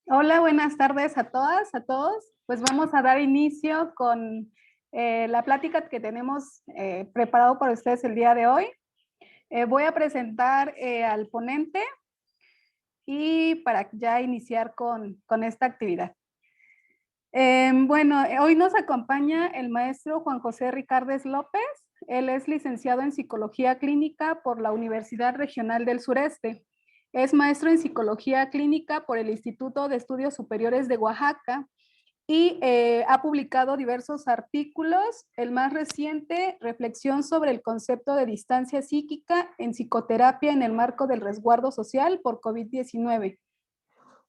Hola, buenas tardes a todas, a todos. Pues vamos a dar inicio con la plática que tenemos preparado para ustedes el día de hoy. Voy a presentar al ponente y para ya iniciar con esta actividad. Hoy nos acompaña el maestro Juan José Ricardes López. Él es licenciado en Psicología Clínica por la Universidad Regional del Sureste. Es maestro en Psicología Clínica por el Instituto de Estudios Superiores de Oaxaca y ha publicado diversos artículos. El más reciente, Reflexión sobre el concepto de distancia psíquica en psicoterapia en el marco del resguardo social por COVID-19.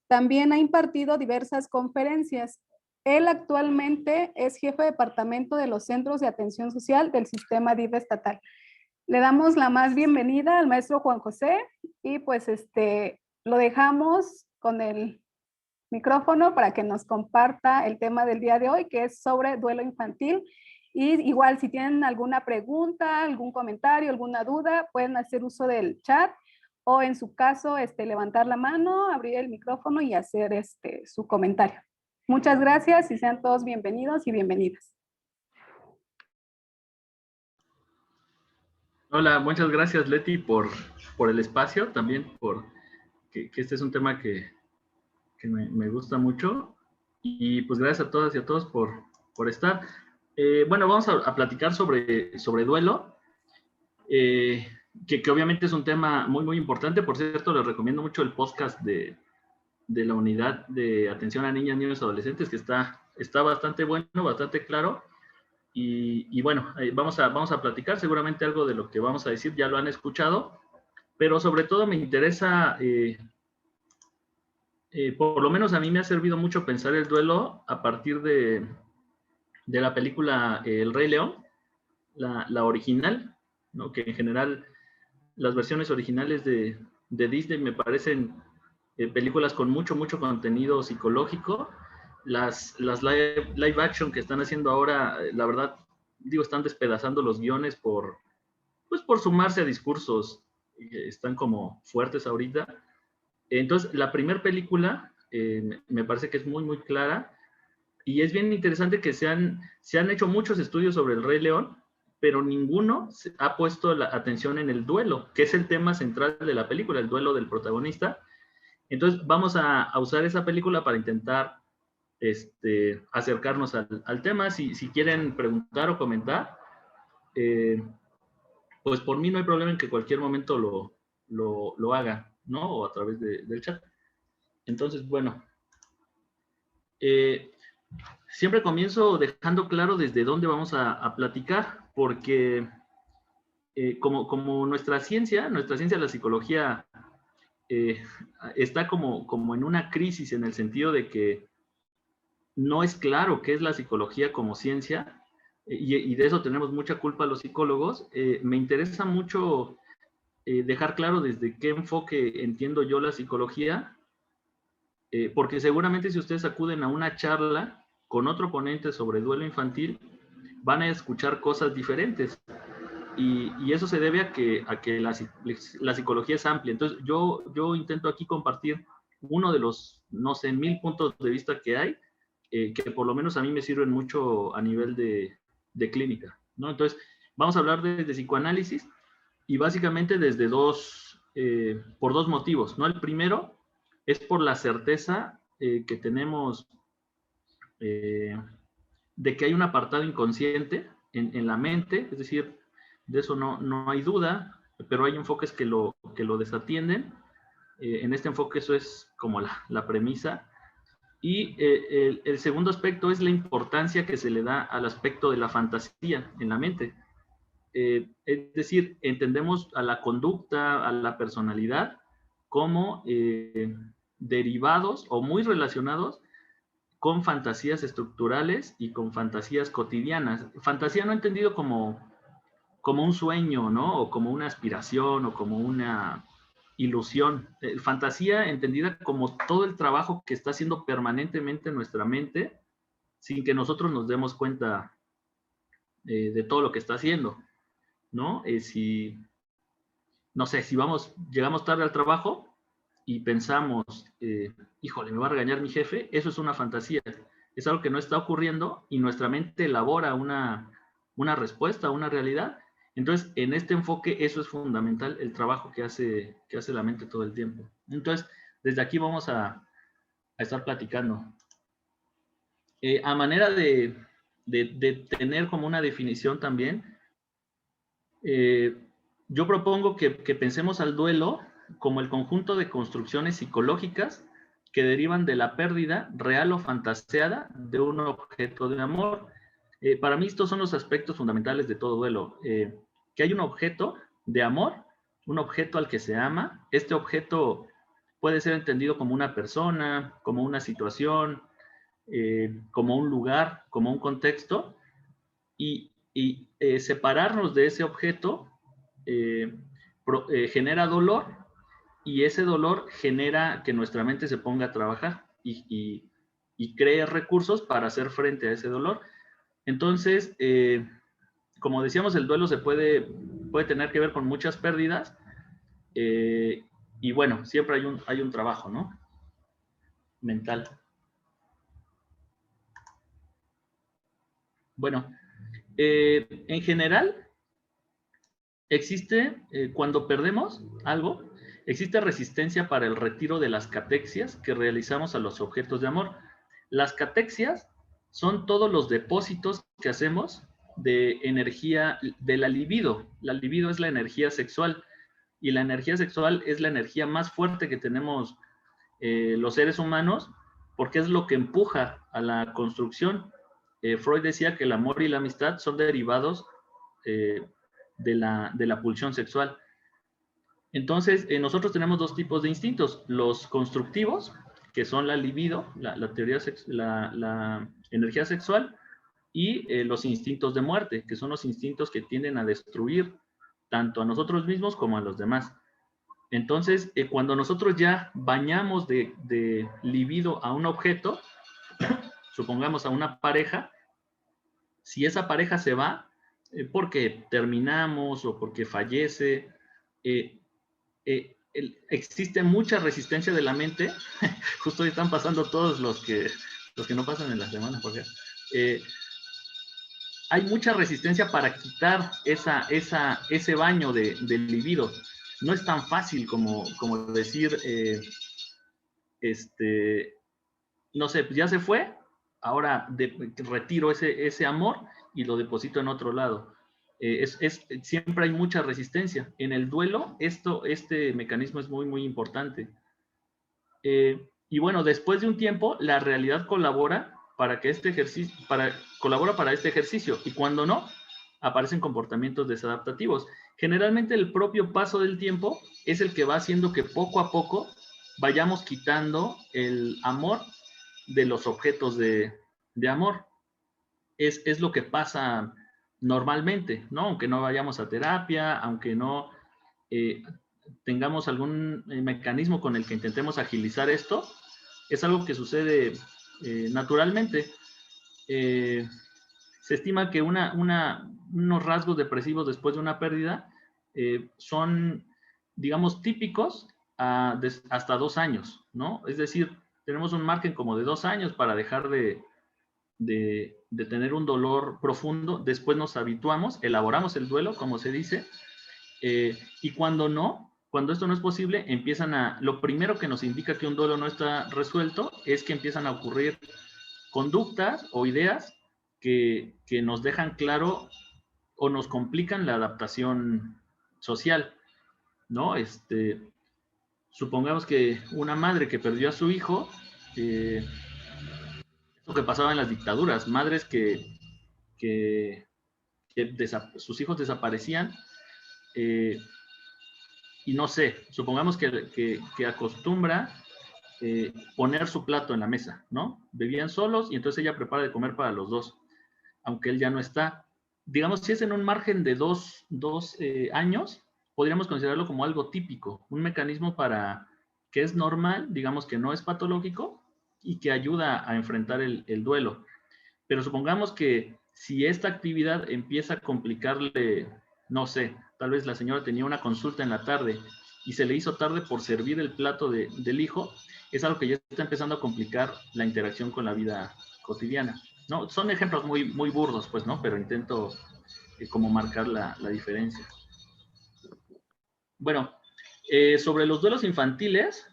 También ha impartido diversas conferencias. Él actualmente es jefe de departamento de los Centros de Atención Social del Sistema DIF estatal. Le damos la más bienvenida al maestro Juan José y pues lo dejamos con el micrófono para que nos comparta el tema del día de hoy, que es sobre duelo infantil. Y igual si tienen alguna pregunta, algún comentario, alguna duda, pueden hacer uso del chat o en su caso levantar la mano, abrir el micrófono y hacer su comentario. Muchas gracias y sean todos bienvenidos y bienvenidas. Hola, muchas gracias Leti por el espacio, también por que este es un tema que me gusta mucho y pues gracias a todas y a todos por estar. Bueno, vamos a platicar sobre duelo, que obviamente es un tema muy importante. Por cierto, les recomiendo mucho el podcast de la unidad de atención a niñas, niños y adolescentes, que está bastante bueno, bastante claro. Y bueno, vamos a platicar, seguramente algo de lo que vamos a decir ya lo han escuchado, pero sobre todo me interesa, por lo menos a mí me ha servido mucho pensar el duelo a partir de la película El Rey León, la original, ¿no? Que en general las versiones originales de Disney me parecen películas con mucho contenido psicológico. Las live action que están haciendo ahora, la verdad, digo, están despedazando los guiones por sumarse a discursos que están como fuertes ahorita. Entonces, la primera película me parece que es muy clara y es bien interesante que se han hecho muchos estudios sobre el Rey León, pero ninguno ha puesto la atención en el duelo, que es el tema central de la película, el duelo del protagonista. Entonces, vamos a usar esa película para intentar acercarnos al tema. Si quieren preguntar o comentar, pues por mí no hay problema en que cualquier momento lo haga, ¿no? O a través del chat. Entonces, bueno, siempre comienzo dejando claro desde dónde vamos a platicar, porque como nuestra ciencia, la psicología, está como en una crisis en el sentido de que no es claro qué es la psicología como ciencia, y de eso tenemos mucha culpa los psicólogos. Me interesa mucho dejar claro desde qué enfoque entiendo yo la psicología, porque seguramente si ustedes acuden a una charla con otro ponente sobre duelo infantil, van a escuchar cosas diferentes. Y eso se debe a que la psicología es amplia. Entonces, yo intento aquí compartir uno de los, no sé, 1000 puntos de vista que hay, que por lo menos a mí me sirven mucho a nivel de clínica, ¿no? Entonces, vamos a hablar de psicoanálisis y básicamente por dos motivos, ¿no? El primero es por la certeza que tenemos de que hay un apartado inconsciente en la mente, es decir, de eso no hay duda, pero hay enfoques que lo desatienden. En este enfoque eso es como la premisa. Y el segundo aspecto es la importancia que se le da al aspecto de la fantasía en la mente. Es decir, entendemos a la conducta, a la personalidad, como derivados o muy relacionados con fantasías estructurales y con fantasías cotidianas. Fantasía no entendido como un sueño, ¿no? O como una aspiración o como una ilusión. Fantasía entendida como todo el trabajo que está haciendo permanentemente nuestra mente sin que nosotros nos demos cuenta de todo lo que está haciendo, ¿no? No sé, si llegamos tarde al trabajo y pensamos, híjole, me va a regañar mi jefe, eso es una fantasía. Es algo que no está ocurriendo y nuestra mente elabora una respuesta, una realidad. Entonces, en este enfoque, eso es fundamental, el trabajo que hace la mente todo el tiempo. Entonces, desde aquí vamos a estar platicando. A manera de tener como una definición también, yo propongo que pensemos al duelo como el conjunto de construcciones psicológicas que derivan de la pérdida real o fantaseada de un objeto de amor. Para mí estos son los aspectos fundamentales de todo duelo. Que hay un objeto de amor, un objeto al que se ama. Este objeto puede ser entendido como una persona, como una situación, como un lugar, como un contexto, y separarnos de ese objeto genera dolor, y ese dolor genera que nuestra mente se ponga a trabajar y cree recursos para hacer frente a ese dolor. Entonces, como decíamos, el duelo se puede tener que ver con muchas pérdidas, y bueno, siempre hay un trabajo, ¿no? Mental. Bueno, en general, existe, cuando perdemos algo, existe resistencia para el retiro de las catexias que realizamos a los objetos de amor. Las catexias son todos los depósitos que hacemos de energía, de la libido. La libido es la energía sexual, y la energía sexual es la energía más fuerte que tenemos los seres humanos, porque es lo que empuja a la construcción. Freud decía que el amor y la amistad son derivados de la pulsión sexual. Entonces, nosotros tenemos dos tipos de instintos: los constructivos, que son la libido, la energía sexual, y los instintos de muerte, que son los instintos que tienden a destruir tanto a nosotros mismos como a los demás. Entonces, cuando nosotros ya bañamos de libido a un objeto, supongamos a una pareja, si esa pareja se va porque terminamos o porque fallece, existe mucha resistencia de la mente. Justo hoy están pasando todos los que no pasan en la semana, porque hay mucha resistencia para quitar ese baño de libido. No es tan fácil como decir, no sé, ya se fue, ahora retiro ese amor y lo deposito en otro lado. Siempre hay mucha resistencia. En el duelo, este mecanismo es muy, muy importante. Y bueno, después de un tiempo, la realidad colabora para este ejercicio, y cuando no, aparecen comportamientos desadaptativos. Generalmente el propio paso del tiempo es el que va haciendo que poco a poco vayamos quitando el amor de los objetos de amor. Es lo que pasa normalmente, ¿no? Aunque no vayamos a terapia, aunque no tengamos algún mecanismo con el que intentemos agilizar esto, es algo que sucede naturalmente. Se estima que unos rasgos depresivos después de una pérdida son, digamos, típicos hasta 2 años, ¿no? Es decir, tenemos un margen como de 2 años para dejar de tener un dolor profundo. Después nos habituamos, elaboramos el duelo, como se dice, y cuando esto no es posible, lo primero que nos indica que un duelo no está resuelto es que empiezan a ocurrir conductas o ideas que nos dejan claro o nos complican la adaptación social, ¿no? Supongamos que una madre que perdió a su hijo, lo que pasaba en las dictaduras, madres que sus hijos desaparecían, y no sé, supongamos que acostumbra poner su plato en la mesa, ¿no? Bebían solos y entonces ella prepara de comer para los dos, aunque él ya no está. Digamos, si es en un margen de dos años, podríamos considerarlo como algo típico, un mecanismo que es normal, digamos que no es patológico y que ayuda a enfrentar el duelo. Pero supongamos que si esta actividad empieza a complicarle, no sé, tal vez la señora tenía una consulta en la tarde y se le hizo tarde por servir el plato del hijo, es algo que ya está empezando a complicar la interacción con la vida cotidiana, ¿no? Son ejemplos muy, muy burdos, pues, ¿no? Pero intento como marcar la diferencia. Bueno, sobre los duelos infantiles,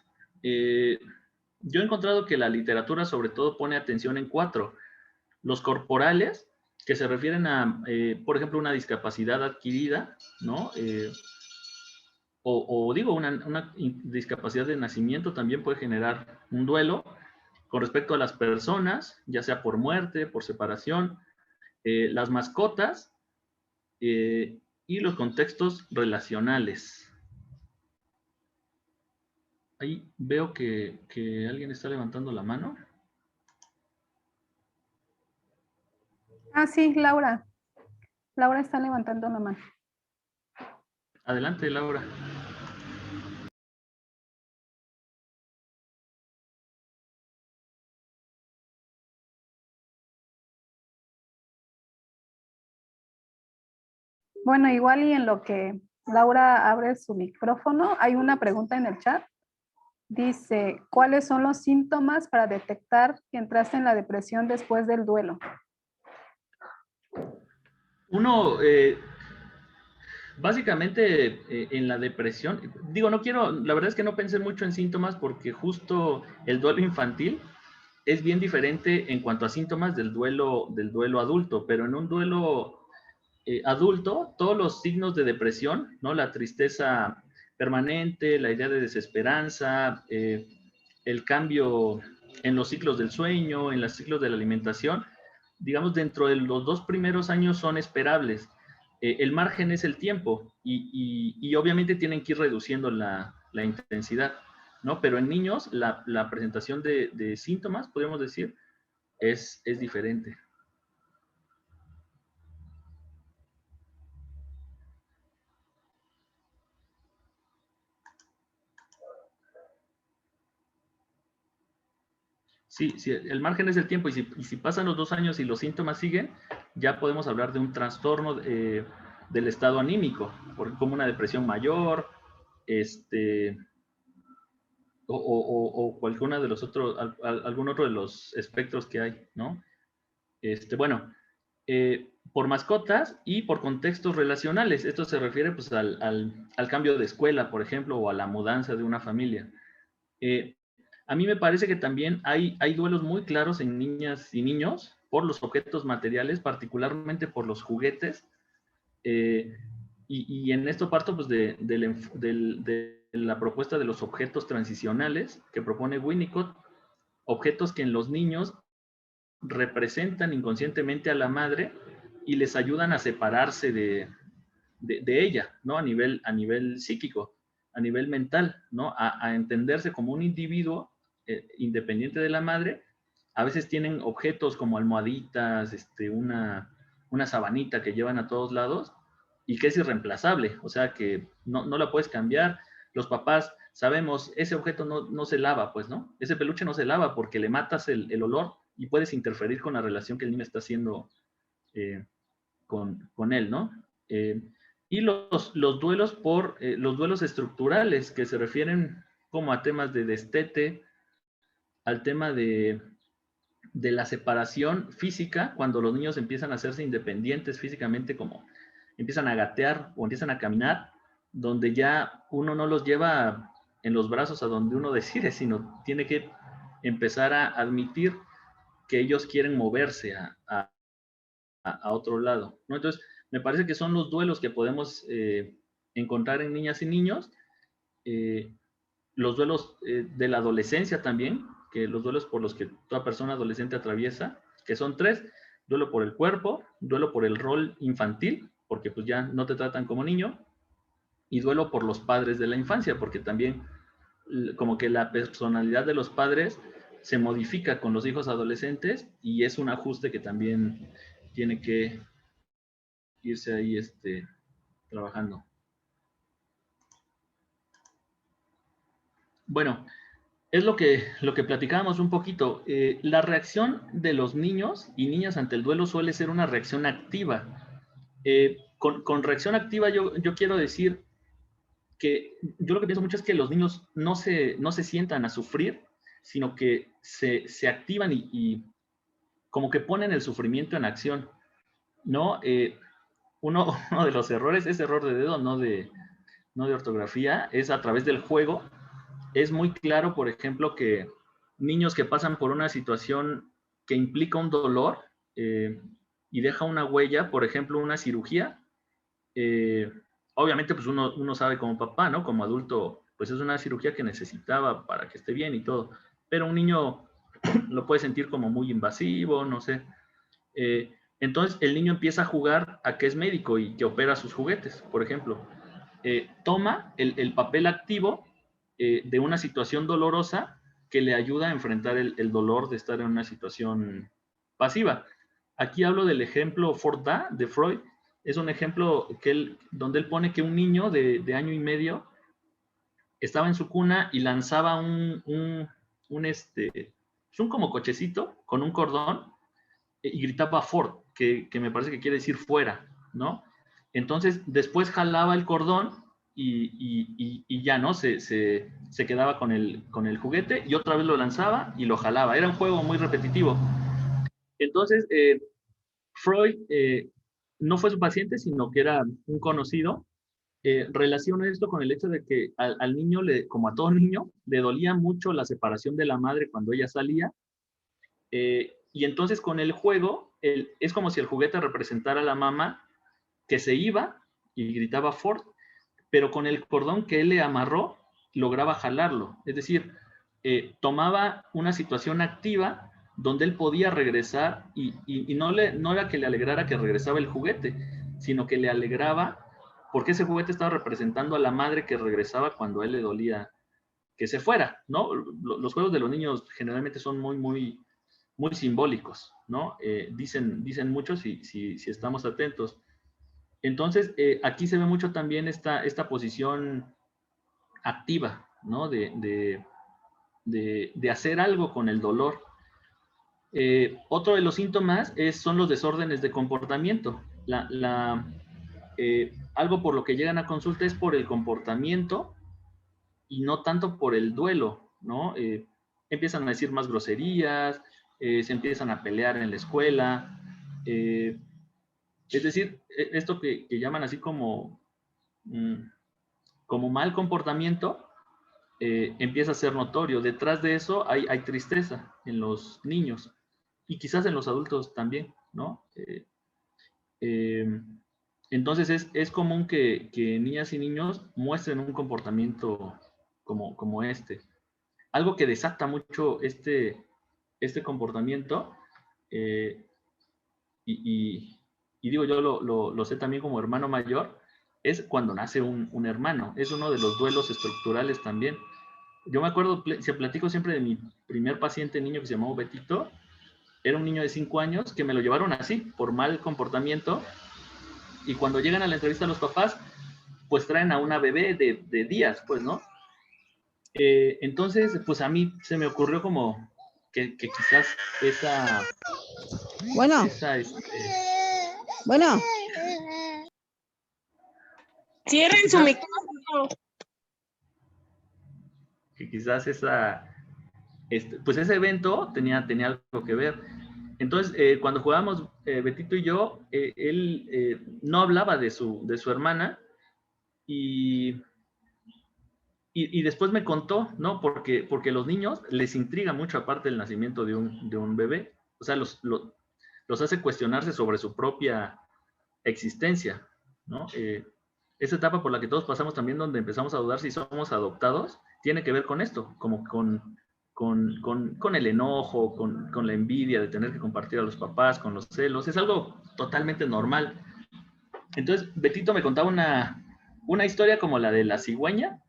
yo he encontrado que la literatura sobre todo pone atención en 4. Los corporales, que se refieren a, por ejemplo, una discapacidad adquirida, ¿no? O digo, una discapacidad de nacimiento también puede generar un duelo con respecto a las personas, ya sea por muerte, por separación, las mascotas y los contextos relacionales. Ahí veo que alguien está levantando la mano. Ah, sí, Laura. Laura está levantando la mano. Adelante, Laura. Bueno, igual y en lo que Laura abre su micrófono, hay una pregunta en el chat. Dice, ¿cuáles son los síntomas para detectar que entraste en la depresión después del duelo? Uno, básicamente en la depresión, digo, no quiero, la verdad es que no pensé mucho en síntomas porque justo el duelo infantil es bien diferente en cuanto a síntomas del duelo adulto, pero en un duelo adulto, todos los signos de depresión, ¿no? La tristeza permanente, la idea de desesperanza, el cambio en los ciclos del sueño, en los ciclos de la alimentación, digamos, dentro de los 2 primeros años son esperables. El margen es el tiempo y obviamente tienen que ir reduciendo la intensidad, ¿no? Pero en niños la presentación de síntomas, podríamos decir, es diferente. Sí, sí, el margen es el tiempo y si pasan los 2 años y los síntomas siguen, ya podemos hablar de un trastorno del estado anímico, como una depresión mayor, o cualquiera de los otros, algún otro de los espectros que hay, ¿no? Bueno, por mascotas y por contextos relacionales. Esto se refiere pues al cambio de escuela, por ejemplo, o a la mudanza de una familia. A mí me parece que también hay duelos muy claros en niñas y niños por los objetos materiales, particularmente por los juguetes. Y en esto parto pues, de la propuesta de los objetos transicionales que propone Winnicott, objetos que en los niños representan inconscientemente a la madre y les ayudan a separarse de ella, ¿no? A nivel psíquico, a nivel mental, ¿no? A entenderse como un individuo independiente de la madre. A veces tienen objetos como almohaditas, una sabanita que llevan a todos lados y que es irreemplazable, o sea que no la puedes cambiar. Los papás sabemos, ese objeto no se lava, pues, ¿no? Ese peluche no se lava porque le matas el olor y puedes interferir con la relación que el niño está haciendo con él, ¿no? Y los duelos los duelos estructurales que se refieren como a temas de destete, al tema de la separación física, cuando los niños empiezan a hacerse independientes físicamente, como empiezan a gatear o empiezan a caminar, donde ya uno no los lleva en los brazos a donde uno decide, sino tiene que empezar a admitir que ellos quieren moverse a otro lado, ¿no? Entonces, me parece que son los duelos que podemos encontrar en niñas y niños, los duelos de la adolescencia también, que los duelos por los que toda persona adolescente atraviesa, que son 3: duelo por el cuerpo, duelo por el rol infantil, porque pues ya no te tratan como niño, y duelo por los padres de la infancia, porque también como que la personalidad de los padres se modifica con los hijos adolescentes y es un ajuste que también tiene que irse ahí trabajando. Bueno, es lo que platicábamos un poquito. La reacción de los niños y niñas ante el duelo suele ser una reacción activa. Con reacción activa yo quiero decir que yo lo que pienso mucho es que los niños no se sientan a sufrir, sino que se activan y como que ponen el sufrimiento en acción, ¿no? Uno de los errores es error de dedo, no de ortografía, es a través del juego. Es muy claro, por ejemplo, que niños que pasan por una situación que implica un dolor y deja una huella, por ejemplo, una cirugía, eh, obviamente pues uno sabe como papá, ¿no? Como adulto, pues es una cirugía que necesitaba para que esté bien y todo, pero un niño lo puede sentir como muy invasivo, no sé. Entonces el niño empieza a jugar a que es médico y que opera sus juguetes, por ejemplo. Toma el papel activo de una situación dolorosa que le ayuda a enfrentar el dolor de estar en una situación pasiva. Aquí hablo del ejemplo Forda de Freud. Es un ejemplo donde él pone que un niño de año y medio estaba en su cuna y lanzaba un como cochecito con un cordón y gritaba Ford, que me parece que quiere decir fuera, ¿no? Entonces, después jalaba el cordón y ya, ¿no? Se quedaba con el juguete y otra vez lo lanzaba y lo jalaba. Era un juego muy repetitivo. Entonces, Freud no fue su paciente, sino que era un conocido. Relaciona esto con el hecho de que al niño, como a todo niño, le dolía mucho la separación de la madre cuando ella salía. Y entonces con el juego, es como si el juguete representara a la mamá que se iba y gritaba Ford, pero con el cordón que él le amarró, lograba jalarlo. Es decir, tomaba una situación activa donde él podía regresar y no era que le alegrara que regresaba el juguete, sino que le alegraba porque ese juguete estaba representando a la madre que regresaba cuando a él le dolía que se fuera, ¿no? Los juegos de los niños generalmente son muy simbólicos, ¿no? Dicen mucho si estamos atentos. Entonces, aquí se ve mucho también esta posición activa, ¿no? De hacer algo con el dolor. Otro de los síntomas son los desórdenes de comportamiento. Algo por lo que llegan a consulta es por el comportamiento y no tanto por el duelo, ¿no? Empiezan a decir más groserías, se empiezan a pelear en la escuela, es decir, esto que llaman así como mal comportamiento, empieza a ser notorio. Detrás de eso hay tristeza en los niños y quizás en los adultos también, ¿no? Eh, entonces es común que niñas y niños muestren un comportamiento como este. Algo que desata mucho este comportamiento, eh, y digo yo lo sé también como hermano mayor, es cuando nace un hermano. Es uno de los duelos estructurales también. Yo me acuerdo, se platico siempre de mi primer paciente niño que se llamó Betito. Era un niño de 5 años que me lo llevaron así, por mal comportamiento. Y cuando llegan a la entrevista los papás, pues traen a una bebé de días, pues, ¿no? Entonces, pues a mí se me ocurrió como que quizás esa... Bueno. Bueno. Cierren su micrófono. Que quizás pues ese evento tenía algo que ver. Entonces, cuando jugábamos Betito y yo, él no hablaba de su hermana y después me contó, ¿no? Porque los niños les intriga mucho aparte del nacimiento de un bebé. O sea, los hace cuestionarse sobre su propia existencia, ¿no? Esa etapa por la que todos pasamos también, donde empezamos a dudar si somos adoptados, tiene que ver con esto, como con el enojo, con la envidia de tener que compartir a los papás, con los celos. Es algo totalmente normal. Entonces, Betito me contaba una historia como la de la cigüeña,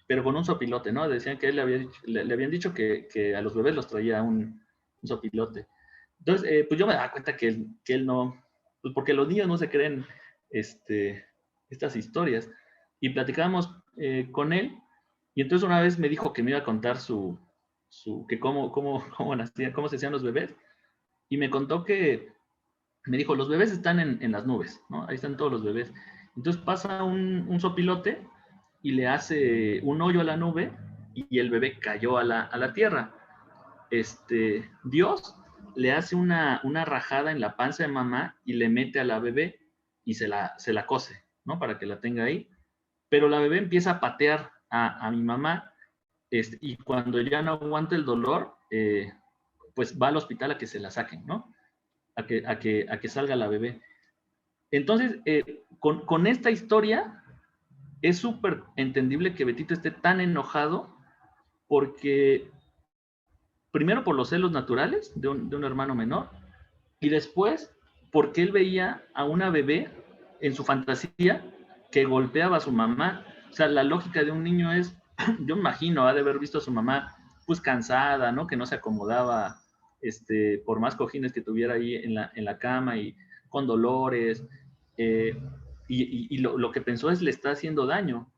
pero con un sopilote, ¿no? Decían que él le habían dicho que a los bebés los traía un sopilote. Entonces, pues yo me daba cuenta que él no, pues porque los niños no se creen estas historias. Y platicábamos con él, y entonces una vez me dijo que me iba a contar que cómo nacían, cómo se hacían los bebés, y me contó me dijo, los bebés están en las nubes, ¿no? Ahí están todos los bebés. Entonces pasa un sopilote y le hace un hoyo a la nube y el bebé cayó a la tierra. Dios le hace una rajada en la panza de mamá y le mete a la bebé y se la cose, ¿no? Para que la tenga ahí. Pero la bebé empieza a patear a mi mamá y cuando ya no aguanta el dolor, pues va al hospital a que se la saquen, ¿no? A que salga la bebé. Entonces, con esta historia, es súper entendible que Betito esté tan enojado porque, primero por los celos naturales de un hermano menor, y después porque él veía a una bebé en su fantasía que golpeaba a su mamá. O sea, la lógica de un niño es, yo imagino, ha de haber visto a su mamá pues cansada, ¿no? Que no se acomodaba por más cojines que tuviera ahí en la cama y con dolores. Y lo que pensó es, le está haciendo daño.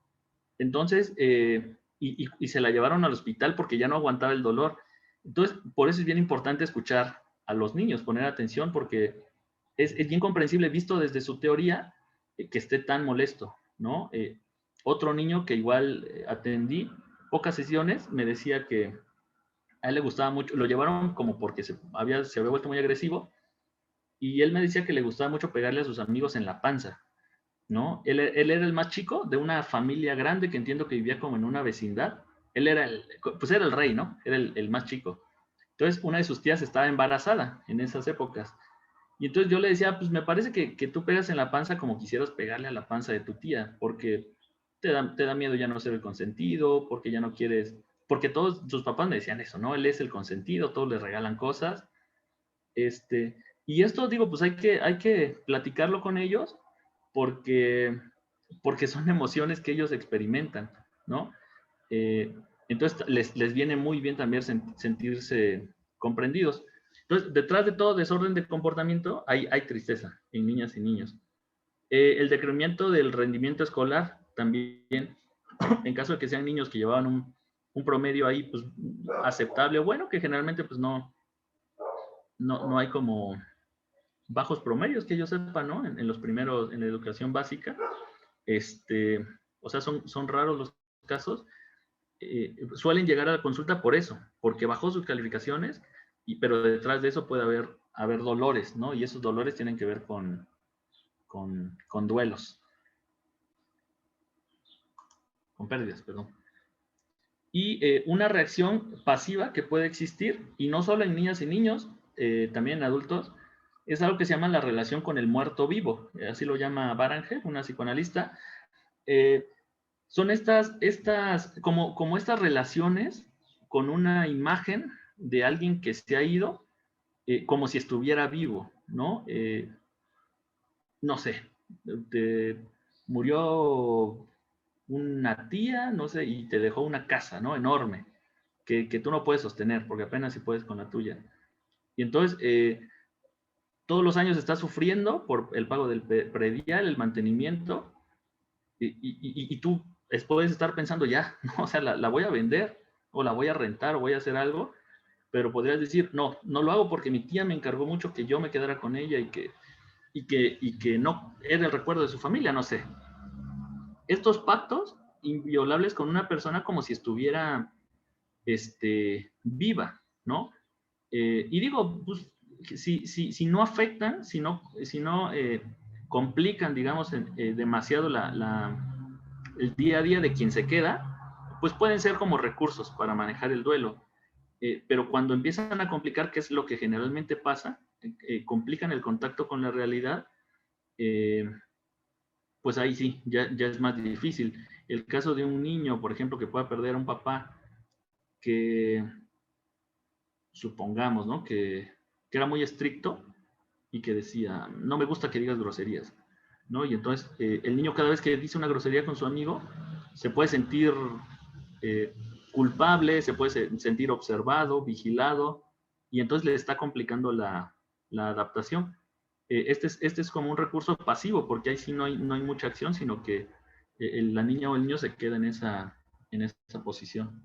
Entonces, y se la llevaron al hospital porque ya no aguantaba el dolor. Entonces, por eso es bien importante escuchar a los niños, poner atención, porque es bien comprensible, visto desde su teoría, que esté tan molesto, ¿no? Otro niño que igual atendí, pocas sesiones, me decía que a él le gustaba mucho, lo llevaron como porque se había vuelto muy agresivo, y él me decía que le gustaba mucho pegarle a sus amigos en la panza, ¿no? Él era el más chico de una familia grande que entiendo que vivía como en una vecindad. Él era era el rey, ¿no? Era el más chico. Entonces, una de sus tías estaba embarazada en esas épocas. Y entonces yo le decía, pues me parece que tú pegas en la panza como quisieras pegarle a la panza de tu tía, porque te da miedo ya no ser el consentido, porque ya no quieres, porque todos sus papás me decían eso, ¿no? Él es el consentido, todos le regalan cosas. Y esto digo, pues hay que platicarlo con ellos porque, porque son emociones que ellos experimentan, ¿no? Entonces les viene muy bien también sentirse comprendidos. Entonces, detrás de todo desorden de comportamiento hay tristeza en niñas y niños. El decremento del rendimiento escolar también, en caso de que sean niños que llevaban un promedio ahí pues aceptable, bueno, que generalmente pues no hay como bajos promedios que yo sepa, ¿no? En los primeros, en la educación básica, o sea, son raros los casos, suelen llegar a la consulta por eso, porque bajó sus calificaciones, pero detrás de eso puede haber dolores, ¿no? Y esos dolores tienen que ver con duelos, con pérdidas, perdón. Y una reacción pasiva que puede existir, y no solo en niñas y niños, también en adultos, es algo que se llama la relación con el muerto vivo, así lo llama Baranger, una psicoanalista. Son como estas relaciones con una imagen de alguien que se ha ido, como si estuviera vivo, ¿no? No sé, murió una tía, no sé, y te dejó una casa, ¿no? Enorme, que tú no puedes sostener, porque apenas si puedes con la tuya. Y entonces, todos los años estás sufriendo por el pago del predial, el mantenimiento, y tú puedes estar pensando ya, ¿no? O sea, la voy a vender, o la voy a rentar, o voy a hacer algo, pero podrías decir, no lo hago porque mi tía me encargó mucho que yo me quedara con ella y que no era el recuerdo de su familia, no sé. Estos pactos inviolables con una persona como si estuviera viva, ¿no? Y digo, pues, si no afectan, si no complican, digamos, demasiado el día a día de quien se queda, pues pueden ser como recursos para manejar el duelo. Pero cuando empiezan a complicar, que es lo que generalmente pasa, complican el contacto con la realidad, pues ahí sí, ya es más difícil. El caso de un niño, por ejemplo, que pueda perder a un papá que, supongamos, ¿no? Que era muy estricto y que decía, no me gusta que digas groserías, ¿no? Y entonces el niño cada vez que dice una grosería con su amigo, se puede sentir culpable, se puede sentir observado, vigilado, y entonces le está complicando la adaptación. Este es como un recurso pasivo, porque ahí sí no hay mucha acción, sino que la niña o el niño se queda en esa posición.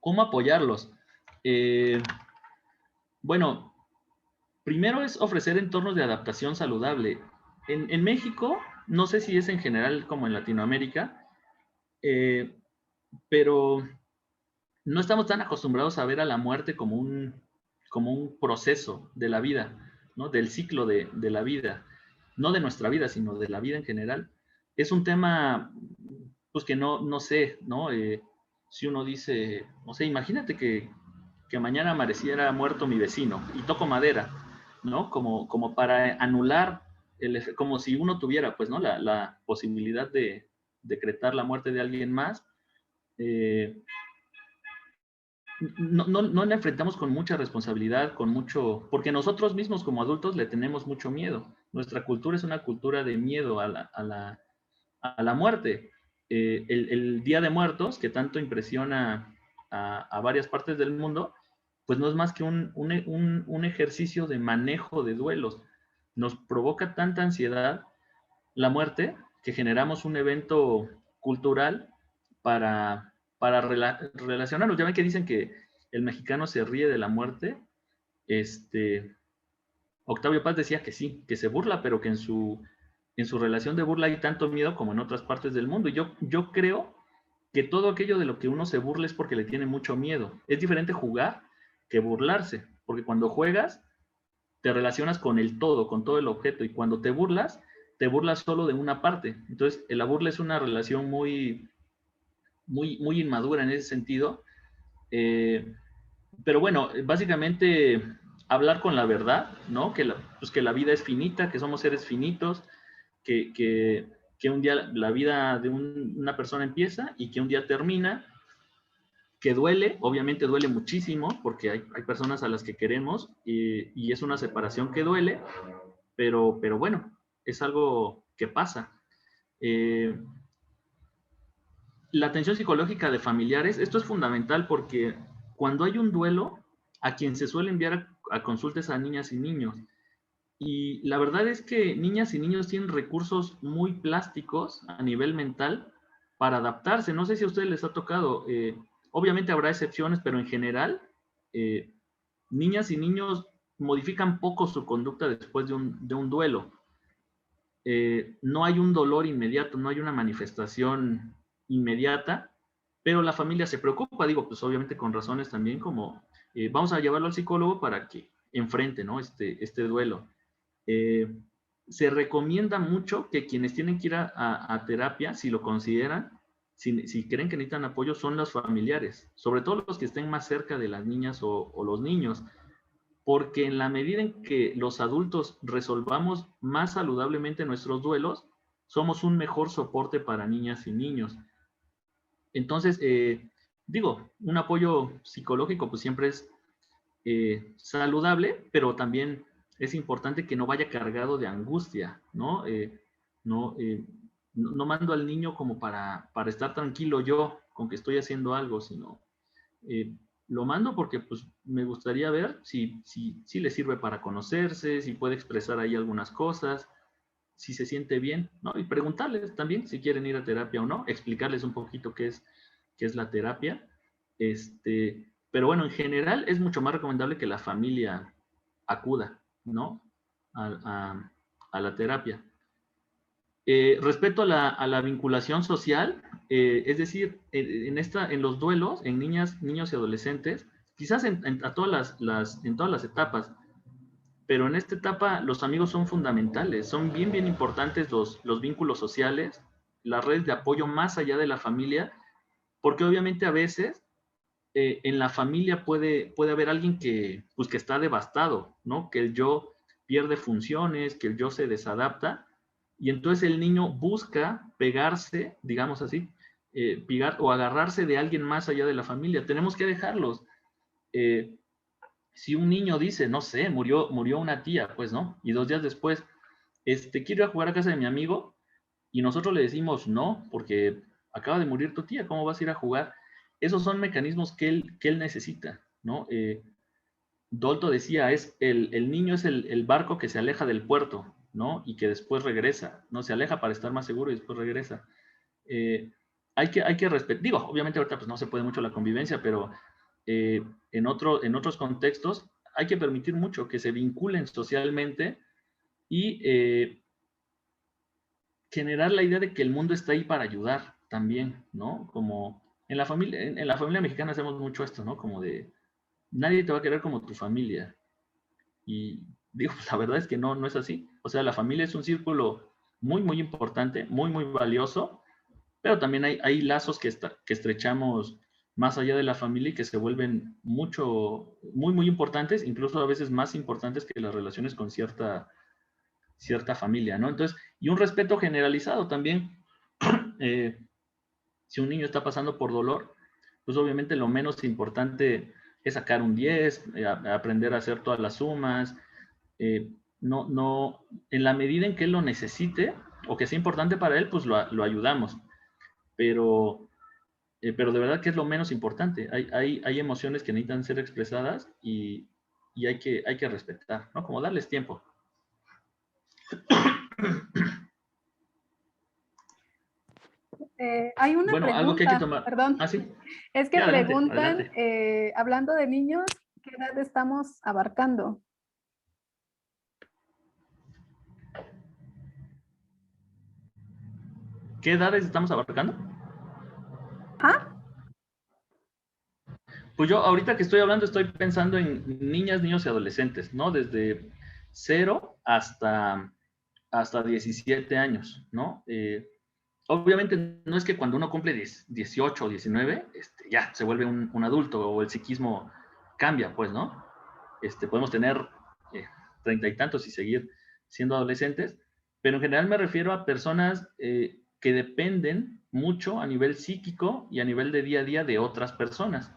¿Cómo apoyarlos? Bueno, primero es ofrecer entornos de adaptación saludable. en México, no sé si es en general como en Latinoamérica, pero no estamos tan acostumbrados a ver a la muerte como un proceso de la vida, ¿no? Del ciclo de la vida, no de nuestra vida, sino de la vida en general. Es un tema, pues que no sé, ¿no? Si uno dice, no sé, imagínate que mañana amaneciera muerto mi vecino y toco madera, ¿no? Como para anular, como si uno tuviera, pues, ¿no? La posibilidad de decretar la muerte de alguien más. No la enfrentamos con mucha responsabilidad, con mucho, porque nosotros mismos como adultos le tenemos mucho miedo. Nuestra cultura es una cultura de miedo a la muerte. El Día de Muertos, que tanto impresiona a varias partes del mundo, pues no es más que un ejercicio de manejo de duelos. Nos provoca tanta ansiedad la muerte que generamos un evento cultural para relacionarnos. Ya ven que dicen que el mexicano se ríe de la muerte. Octavio Paz decía que sí, que se burla, pero que en su relación de burla hay tanto miedo como en otras partes del mundo. Y yo creo que todo aquello de lo que uno se burla es porque le tiene mucho miedo. Es diferente jugar que burlarse, porque cuando juegas te relacionas con el todo, con todo el objeto, y cuando te burlas solo de una parte. Entonces, la burla es una relación muy inmadura en ese sentido. Pero bueno, básicamente hablar con la verdad, ¿no? Pues que la vida es finita, que somos seres finitos, que, que, que un día la vida de una persona empieza y que un día termina, que duele, obviamente duele muchísimo, porque hay personas a las que queremos y es una separación que duele, pero bueno, es algo que pasa. La atención psicológica de familiares, esto es fundamental porque cuando hay un duelo, a quien se suele enviar a consultas a niñas y niños. Y la verdad es que niñas y niños tienen recursos muy plásticos a nivel mental para adaptarse. No sé si a ustedes les ha tocado, obviamente habrá excepciones, pero en general, eh, niñas y niños modifican poco su conducta después de un duelo. No hay un dolor inmediato, no hay una manifestación inmediata, pero la familia se preocupa, digo, pues obviamente con razones también como, vamos a llevarlo al psicólogo para que enfrente, ¿no? Este duelo. Eh, Se recomienda mucho que quienes tienen que ir a terapia, si lo consideran, si creen que necesitan apoyo, son los familiares, sobre todo los que estén más cerca de las niñas o los niños, porque en la medida en que los adultos resolvamos más saludablemente nuestros duelos, somos un mejor soporte para niñas y niños. Entonces, digo, un apoyo psicológico pues siempre es saludable, pero también es importante que no vaya cargado de angustia, ¿no? No mando al niño como para estar tranquilo yo con que estoy haciendo algo, sino lo mando porque pues me gustaría ver si le sirve para conocerse, si puede expresar ahí algunas cosas, si se siente bien, ¿no? Y preguntarles también si quieren ir a terapia o no, explicarles un poquito qué es la terapia. Pero bueno, en general es mucho más recomendable que la familia acuda, ¿no? A la terapia. Respecto a la vinculación social, es decir, en los duelos, en niñas, niños y adolescentes, quizás a todas en todas las etapas, pero en esta etapa los amigos son fundamentales, son bien importantes los vínculos sociales, las redes de apoyo más allá de la familia, porque obviamente a veces en la familia puede haber alguien pues, que está devastado, ¿no? Que el yo pierde funciones, que el yo se desadapta, y entonces el niño busca pegarse, digamos así, pegar o agarrarse de alguien más allá de la familia. Tenemos que dejarlos. Eh, si un niño dice, no sé, murió una tía, pues no, y 2 días después, quiero ir a jugar a casa de mi amigo, y nosotros le decimos no, porque acaba de morir tu tía, ¿cómo vas a ir a jugar? Esos son mecanismos que él necesita, ¿no? Dolto decía, el niño es el barco que se aleja del puerto, ¿no? Y que después regresa, ¿no? Se aleja para estar más seguro y después regresa. Eh, hay que respetar, digo, obviamente ahorita pues no se puede mucho la convivencia, pero en otros contextos hay que permitir mucho que se vinculen socialmente y generar la idea de que el mundo está ahí para ayudar también, ¿no? Como en la familia mexicana hacemos mucho esto, ¿no? Como de, nadie te va a querer como tu familia. Y digo, pues, la verdad es que no es así. O sea, la familia es un círculo muy, muy importante, muy, muy valioso, pero también hay lazos que estrechamos más allá de la familia y que se vuelven muy, muy importantes, incluso a veces más importantes que las relaciones con cierta familia, ¿no? Entonces, y un respeto generalizado también. Eh, si un niño está pasando por dolor, pues obviamente lo menos importante es sacar un 10, aprender a hacer todas las sumas, en la medida en que él lo necesite o que sea importante para él, pues lo ayudamos. Pero de verdad que es lo menos importante. Hay emociones que necesitan ser expresadas y hay que respetar, ¿no? Como darles tiempo. Hay una Bueno, algo que hay que pregunta, tomar. perdón. Ah, sí. Es que Sí, adelante, preguntan, adelante. hablando de niños, ¿qué edad estamos abarcando? ¿Qué edades estamos abarcando? ¿Ah? Pues yo ahorita que estoy hablando estoy pensando en niñas, niños y adolescentes, ¿no? Desde 0 hasta 17 años, ¿no? Obviamente no es que cuando uno cumple 18 o 19, ya se vuelve un adulto o el psiquismo cambia, pues, ¿no? Podemos tener 30 y tantos y seguir siendo adolescentes, pero en general me refiero a personas que dependen mucho a nivel psíquico y a nivel de día a día de otras personas.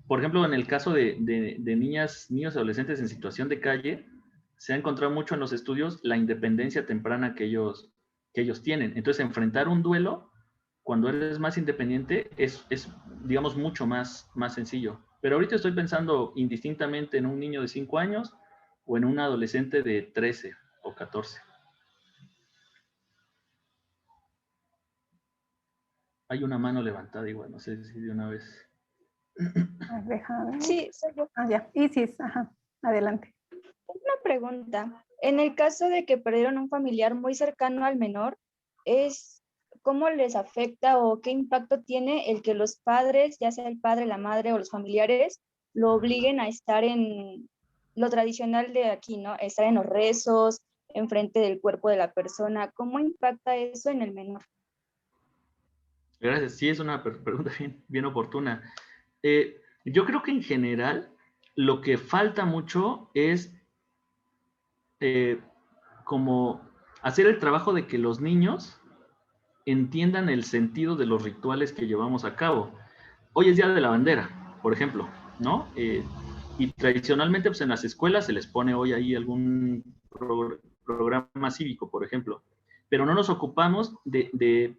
Por ejemplo, en el caso de niñas, niños y adolescentes en situación de calle, se ha encontrado mucho en los estudios la independencia temprana que ellos tienen. Entonces, enfrentar un duelo cuando eres más independiente es digamos, mucho más sencillo. Pero ahorita estoy pensando indistintamente en un niño de 5 años o en un adolescente de 13 o 14. Hay una mano levantada igual, no sé si de una vez. Déjame ver. Sí, soy yo. Ah, ya. Isis, ajá. Adelante. Una pregunta. En el caso de que perdieron un familiar muy cercano al menor, ¿cómo les afecta o qué impacto tiene el que los padres, ya sea el padre, la madre o los familiares, lo obliguen a estar en lo tradicional de aquí, ¿no? Estar en los rezos, enfrente del cuerpo de la persona. ¿Cómo impacta eso en el menor? Gracias, sí, es una pregunta bien oportuna. Yo creo que en general lo que falta mucho es como hacer el trabajo de que los niños entiendan el sentido de los rituales que llevamos a cabo. Hoy es Día de la Bandera, por ejemplo, ¿no? Y tradicionalmente pues en las escuelas se les pone hoy ahí algún programa cívico, por ejemplo, pero no nos ocupamos de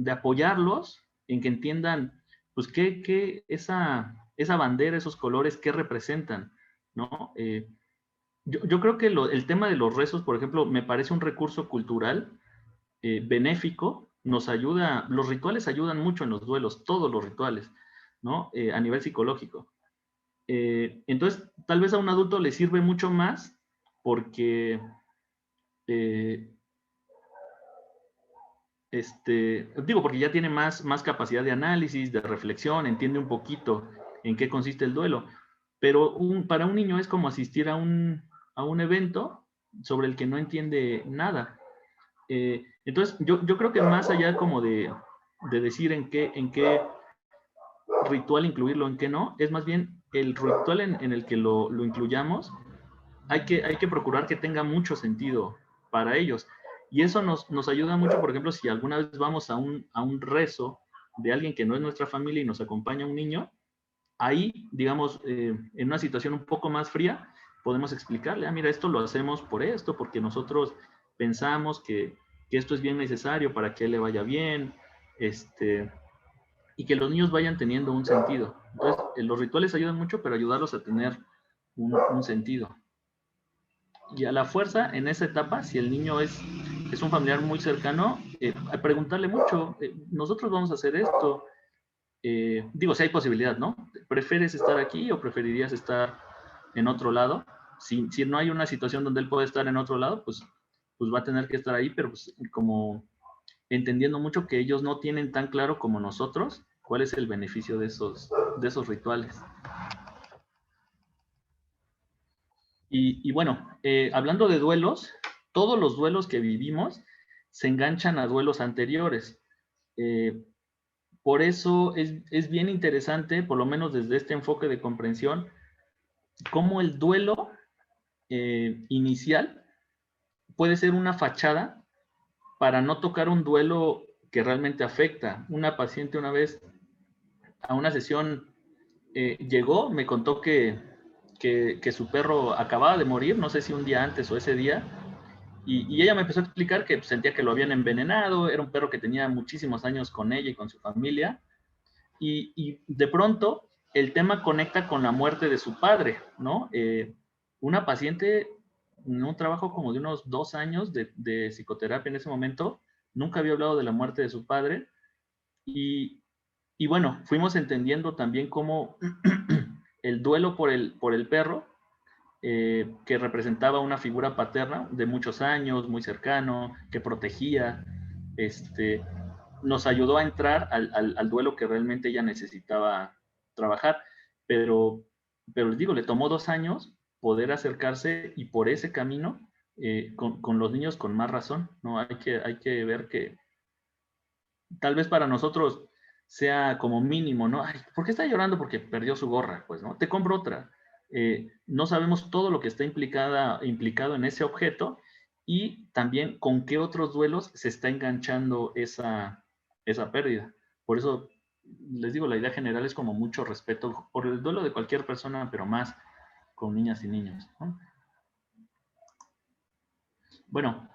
apoyarlos en que entiendan pues qué esa bandera, esos colores, qué representan, ¿no? Yo creo que el tema de los rezos, por ejemplo, me parece un recurso cultural benéfico, nos ayuda, los rituales ayudan mucho en los duelos, todos los rituales, ¿no? A nivel psicológico. Entonces, tal vez a un adulto le sirve mucho más porque porque ya tiene más capacidad de análisis, de reflexión, entiende un poquito en qué consiste el duelo. Pero para un niño es como asistir a un evento sobre el que no entiende nada. Entonces, yo creo que más allá como de decir en qué ritual incluirlo, en qué no, es más bien el ritual en el que lo incluyamos, hay que procurar que tenga mucho sentido para ellos. Y eso nos ayuda mucho, por ejemplo, si alguna vez vamos a un rezo de alguien que no es nuestra familia y nos acompaña un niño, ahí, digamos, en una situación un poco más fría, podemos explicarle, mira, esto lo hacemos por esto, porque nosotros pensamos que esto es bien necesario para que él le vaya bien, y que los niños vayan teniendo un sentido. Entonces, los rituales ayudan mucho, pero ayudarlos a tener un sentido. Y a la fuerza, en esa etapa, si el niño es un familiar muy cercano, preguntarle mucho, nosotros vamos a hacer esto, digo, si hay posibilidad, ¿no? ¿Prefieres estar aquí o preferirías estar en otro lado? Si no hay una situación donde él puede estar en otro lado, pues pues va a tener que estar ahí, pero pues como entendiendo mucho que ellos no tienen tan claro como nosotros cuál es el beneficio de esos rituales. Y bueno, hablando de duelos, todos los duelos que vivimos se enganchan a duelos anteriores. Por eso es bien interesante, por lo menos desde este enfoque de comprensión, cómo el duelo inicial puede ser una fachada para no tocar un duelo que realmente afecta. Una paciente una vez a una sesión llegó, me contó que su perro acababa de morir, no sé si un día antes o ese día, y ella me empezó a explicar que sentía que lo habían envenenado, era un perro que tenía muchísimos años con ella y con su familia, y de pronto el tema conecta con la muerte de su padre, ¿no? Una paciente en un trabajo como de unos 2 años de psicoterapia en ese momento, nunca había hablado de la muerte de su padre, y bueno, fuimos entendiendo también cómo el duelo por el perro, que representaba una figura paterna de muchos años, muy cercano, que protegía, nos ayudó a entrar al duelo que realmente ella necesitaba trabajar. Pero les digo, le tomó 2 años poder acercarse, y por ese camino, con los niños con más razón, ¿no? Hay que ver que tal vez para nosotros sea como mínimo, ¿no? Ay, ¿por qué está llorando? Porque perdió su gorra, pues, ¿no? Te compro otra. No sabemos todo lo que está implicado en ese objeto, y también con qué otros duelos se está enganchando esa pérdida. Por eso les digo, la idea general es como mucho respeto por el duelo de cualquier persona, pero más con niñas y niños, ¿no? Bueno,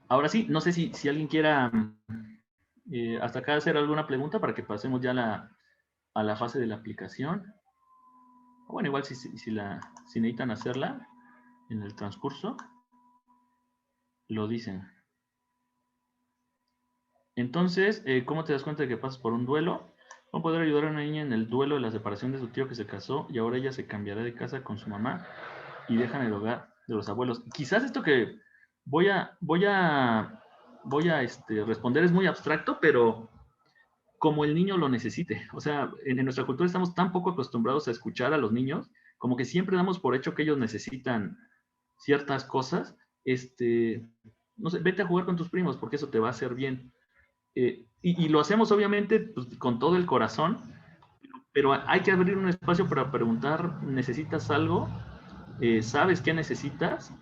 ahora sí, no sé si alguien quiera hasta acá hacer alguna pregunta para que pasemos ya a la fase de la aplicación. Bueno, igual si necesitan hacerla en el transcurso, lo dicen. Entonces, ¿cómo te das cuenta de que pasas por un duelo? ¿Cómo poder ayudar a una niña en el duelo de la separación de su tío que se casó y ahora ella se cambiará de casa con su mamá y dejan el hogar de los abuelos? Quizás esto que voy a responder es muy abstracto, pero como el niño lo necesite. O sea, en nuestra cultura estamos tan poco acostumbrados a escuchar a los niños, como que siempre damos por hecho que ellos necesitan ciertas cosas. No sé, vete a jugar con tus primos porque eso te va a hacer bien. Y lo hacemos obviamente pues, con todo el corazón, pero hay que abrir un espacio para preguntar, ¿necesitas algo? ¿Sabes qué necesitas?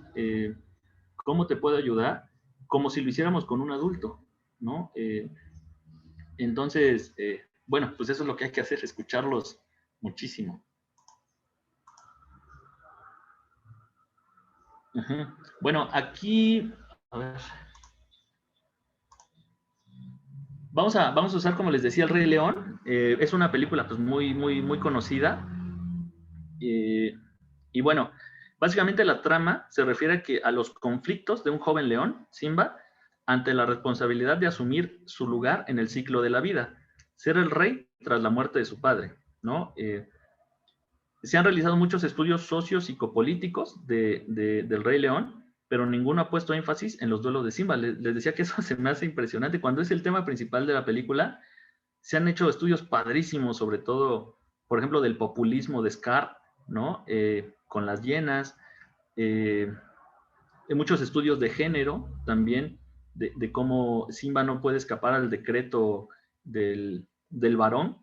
¿Cómo te puedo ayudar? Como si lo hiciéramos con un adulto, ¿no? Entonces, bueno, pues eso es lo que hay que hacer, escucharlos muchísimo. Bueno, aquí, a ver. Vamos a usar, como les decía, El Rey León. Es una película pues muy, muy, muy conocida. Y bueno, básicamente la trama se refiere a los conflictos de un joven león, Simba, ante la responsabilidad de asumir su lugar en el ciclo de la vida, ser el rey tras la muerte de su padre, ¿no? Se han realizado muchos estudios socio-psicopolíticos del Rey León, pero ninguno ha puesto énfasis en los duelos de Simba. Les decía que eso se me hace impresionante. Cuando es el tema principal de la película, se han hecho estudios padrísimos, sobre todo, por ejemplo, del populismo de Scar, ¿no? Con las hienas. Muchos estudios de género también, de cómo Simba no puede escapar al decreto del varón,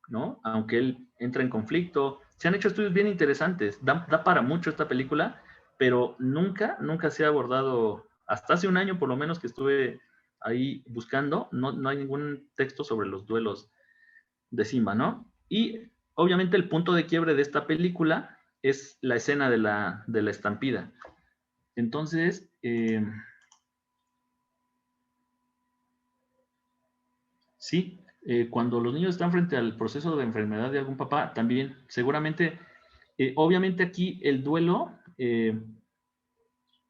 ¿no? Aunque él entra en conflicto. Se han hecho estudios bien interesantes. Da para mucho esta película, pero nunca se ha abordado, hasta hace un año por lo menos que estuve ahí buscando, no hay ningún texto sobre los duelos de Simba, ¿no? Y obviamente el punto de quiebre de esta película es la escena de la estampida. Entonces, sí, cuando los niños están frente al proceso de enfermedad de algún papá, también seguramente, obviamente aquí el duelo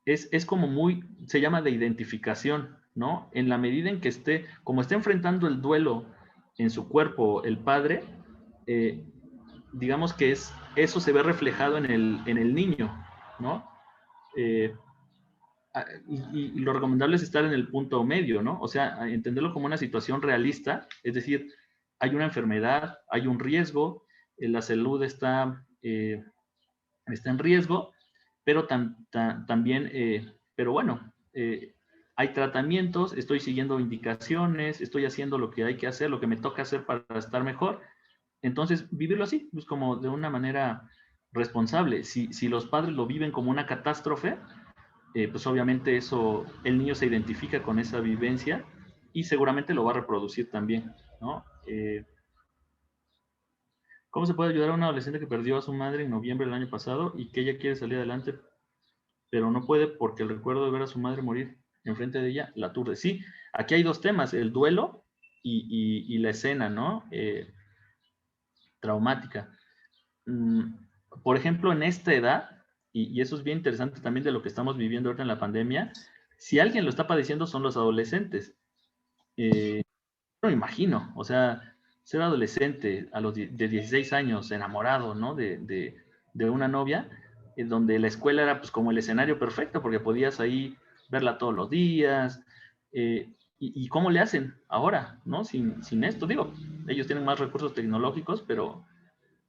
es como se llama de identificación, ¿no? En la medida en que como está enfrentando el duelo en su cuerpo el padre, digamos que eso se ve reflejado en el niño, ¿no? y lo recomendable es estar en el punto medio, ¿no? O sea, entenderlo como una situación realista, es decir, hay una enfermedad, hay un riesgo, la salud está en riesgo, pero también, pero bueno, hay tratamientos, estoy siguiendo indicaciones, estoy haciendo lo que hay que hacer, lo que me toca hacer para estar mejor. Entonces, vivirlo así, pues como de una manera responsable. Si los padres lo viven como una catástrofe, pues obviamente eso, el niño se identifica con esa vivencia y seguramente lo va a reproducir también, ¿no? ¿Cómo se puede ayudar a un adolescente que perdió a su madre en noviembre del año pasado y que ella quiere salir adelante, pero no puede porque el recuerdo de ver a su madre morir enfrente de ella la aturde? Sí, aquí hay dos temas, el duelo y la escena, ¿no? Traumática. Por ejemplo, en esta edad, y eso es bien interesante también de lo que estamos viviendo ahorita en la pandemia, si alguien lo está padeciendo son los adolescentes. No me imagino, o sea, ser adolescente a los de 16 años, enamorado, ¿no? De una novia, en donde la escuela era pues como el escenario perfecto, porque podías ahí verla todos los días. Y cómo le hacen ahora, ¿no? Sin esto, digo, ellos tienen más recursos tecnológicos, pero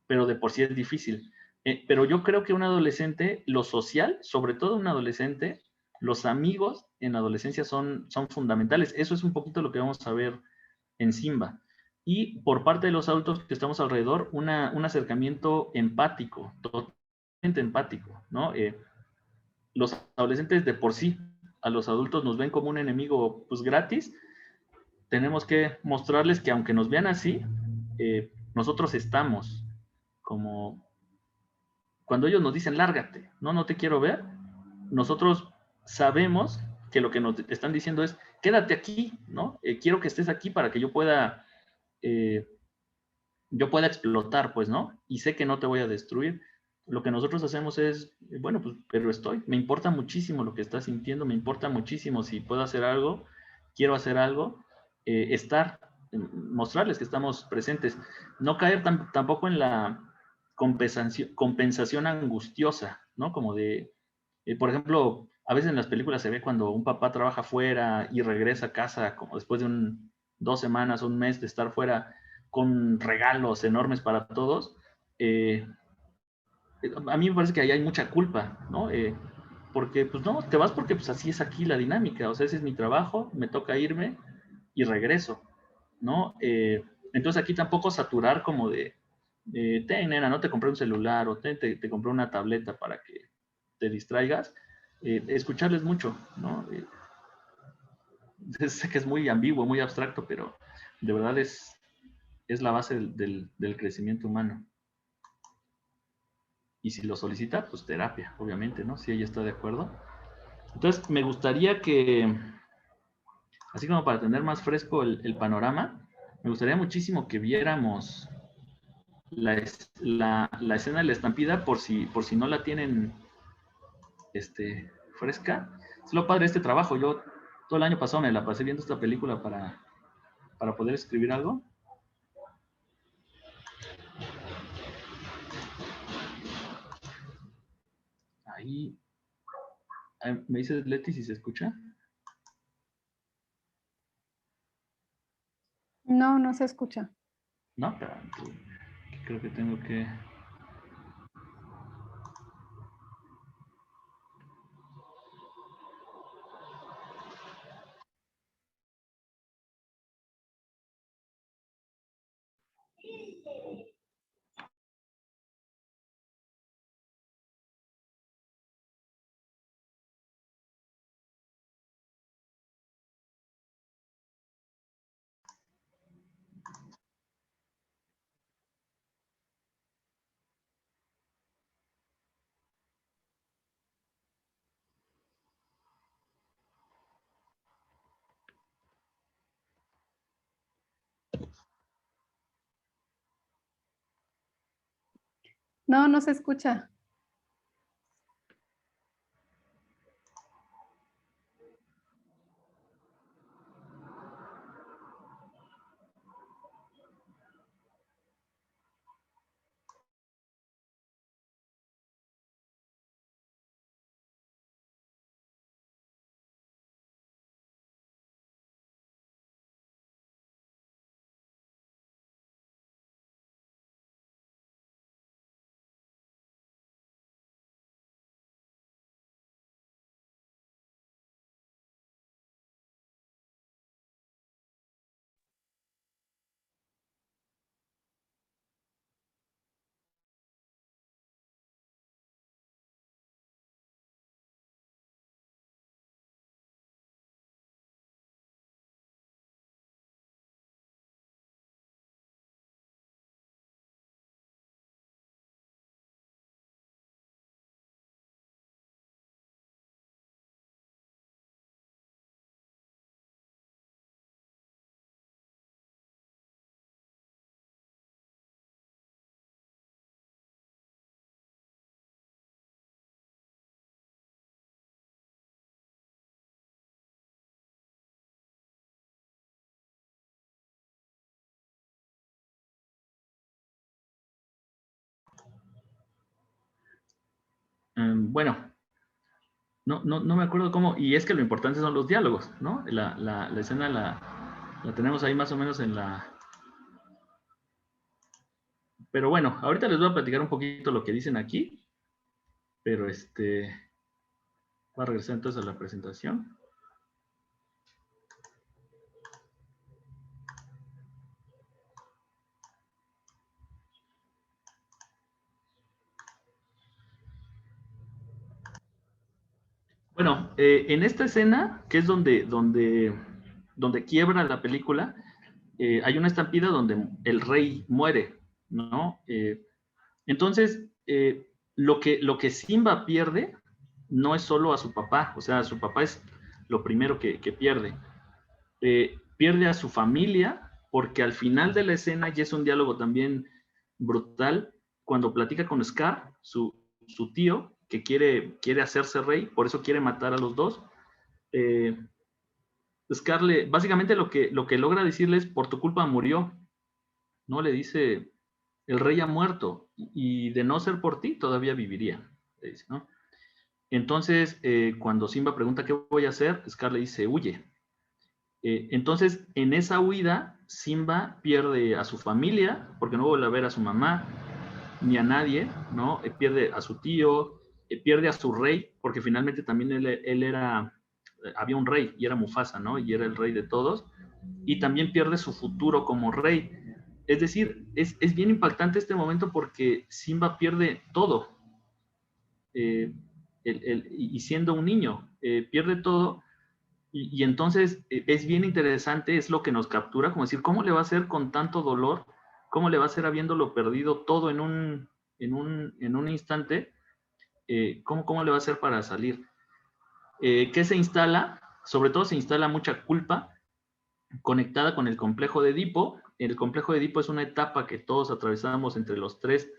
de por sí es difícil. Pero yo creo que un adolescente, lo social, sobre todo un adolescente, los amigos en la adolescencia son fundamentales. Eso es un poquito lo que vamos a ver en Simba. Y por parte de los adultos que estamos alrededor, un acercamiento empático, totalmente empático, ¿no? Los adolescentes de por sí a los adultos nos ven como un enemigo pues gratis. Tenemos que mostrarles que aunque nos vean así, nosotros estamos como cuando ellos nos dicen lárgate, no te quiero ver, nosotros sabemos que lo que nos están diciendo es quédate aquí, ¿no? Quiero que estés aquí para que eh, yo pueda explotar, pues, ¿no? Y sé que no te voy a destruir. Lo que nosotros hacemos es, bueno, pues, pero me importa muchísimo lo que estás sintiendo, me importa muchísimo si puedo hacer algo, quiero hacer algo, mostrarles que estamos presentes, no caer tampoco en la compensación angustiosa, ¿no? Como de, por ejemplo, a veces en las películas se ve cuando un papá trabaja fuera y regresa a casa como después de 2 semanas, un mes de estar fuera con regalos enormes para todos. A mí me parece que ahí hay mucha culpa, ¿no? Porque, pues no, te vas porque pues así es aquí la dinámica, o sea, ese es mi trabajo, me toca irme y regreso, ¿no? Entonces aquí tampoco saturar como de ten, nena, no te compré un celular o te compré una tableta para que te distraigas, escucharles mucho, ¿no? Sé que es muy ambiguo, muy abstracto, pero de verdad es la base del crecimiento humano. Y si lo solicita, pues terapia, obviamente, ¿no? Si ella está de acuerdo. Entonces, me gustaría que, así como para tener más fresco el panorama, me gustaría muchísimo que viéramos la escena de la estampida por si no la tienen fresca. Es lo padre de este trabajo. Yo todo el año pasado me la pasé viendo esta película para poder escribir algo. Ahí, me dices Leti si se escucha. No, no se escucha. No, pero creo que tengo que... No, no se escucha. Bueno, no me acuerdo cómo, y es que lo importante son los diálogos, ¿no? La escena la tenemos ahí más o menos en la... Pero bueno, ahorita les voy a platicar un poquito lo que dicen aquí, pero voy a regresar entonces a la presentación. Bueno, en esta escena, que es donde quiebra la película, hay una estampida donde el rey muere, ¿no? Entonces, lo que Simba pierde no es solo a su papá, o sea, su papá es lo primero que pierde. Pierde a su familia, porque al final de la escena, y es un diálogo también brutal, cuando platica con Scar, su tío, que quiere hacerse rey, por eso quiere matar a los dos. Scar básicamente lo que logra decirles, por tu culpa murió, ¿no? Le dice, el rey ha muerto, y de no ser por ti, todavía viviría, le dice, ¿no? Entonces, cuando Simba pregunta qué voy a hacer, Scar le dice, huye. Entonces, en esa huida, Simba pierde a su familia, porque no vuelve a ver a su mamá, ni a nadie, ¿no? Pierde a su tío, pierde a su rey, porque finalmente también él era, había un rey, y era Mufasa, ¿no? Y era el rey de todos, y también pierde su futuro como rey. Es decir, es bien impactante este momento porque Simba pierde todo, y siendo un niño, pierde todo. Y entonces es bien interesante, es lo que nos captura, como decir, ¿cómo le va a hacer con tanto dolor? ¿Cómo le va a hacer habiéndolo perdido todo en un instante? ¿Cómo le va a hacer para salir? ¿Qué se instala? Sobre todo se instala mucha culpa conectada con el complejo de Edipo. El complejo de Edipo es una etapa que todos atravesamos entre los 3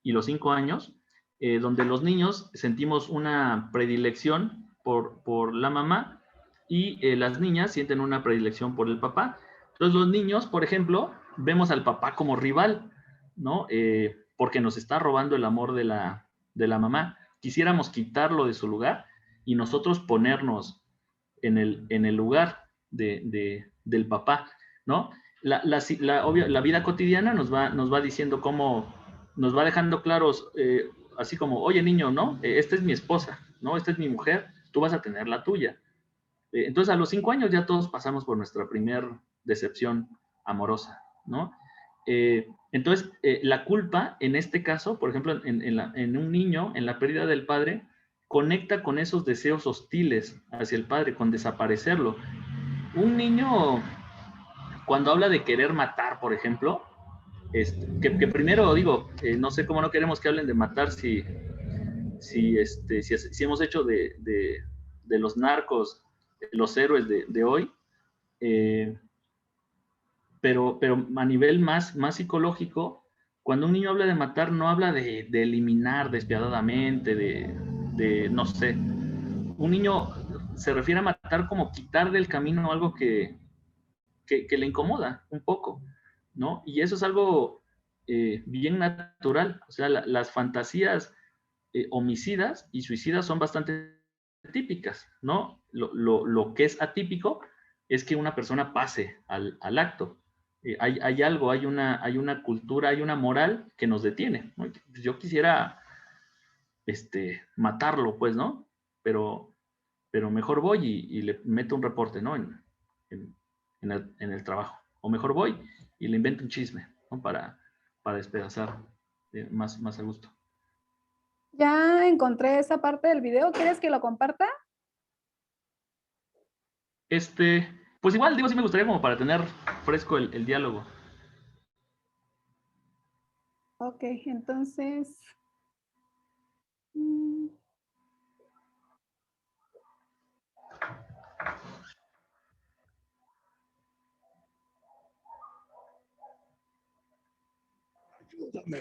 y los 5 años, donde los niños sentimos una predilección por la mamá, y las niñas sienten una predilección por el papá. Entonces los niños, por ejemplo, vemos al papá como rival, ¿no? Porque nos está robando el amor de la mamá. Quisiéramos quitarlo de su lugar y nosotros ponernos en el lugar del papá, ¿no? La vida cotidiana nos va diciendo cómo, nos va dejando claros, así como, oye niño, ¿no? Esta es mi esposa, ¿no? Esta es mi mujer, tú vas a tener la tuya. Entonces a los 5 años ya todos pasamos por nuestra primer decepción amorosa, ¿no? Entonces, la culpa, en este caso, por ejemplo, en un niño, en la pérdida del padre, conecta con esos deseos hostiles hacia el padre, con desaparecerlo. Un niño, cuando habla de querer matar, por ejemplo, que primero digo, no sé cómo no queremos que hablen de matar si hemos hecho de los narcos los héroes de hoy, pero a nivel más psicológico, cuando un niño habla de matar, no habla de eliminar despiadadamente, no sé, un niño se refiere a matar como quitar del camino algo que le incomoda un poco, ¿no? Y eso es algo bien natural, o sea, las fantasías homicidas y suicidas son bastante típicas, ¿no? Lo que es atípico es que una persona pase al acto. Hay algo, hay una cultura, hay una moral que nos detiene, ¿no? Yo quisiera matarlo, pues, ¿no? Pero mejor voy y le meto un reporte, ¿no? En el trabajo. O mejor voy y le invento un chisme, ¿no? Para despedazar más a gusto. Ya encontré esa parte del video. ¿Quieres que lo comparta? Pues igual, digo, sí me gustaría como para tener fresco el diálogo. Ok, entonces... Ayúdame.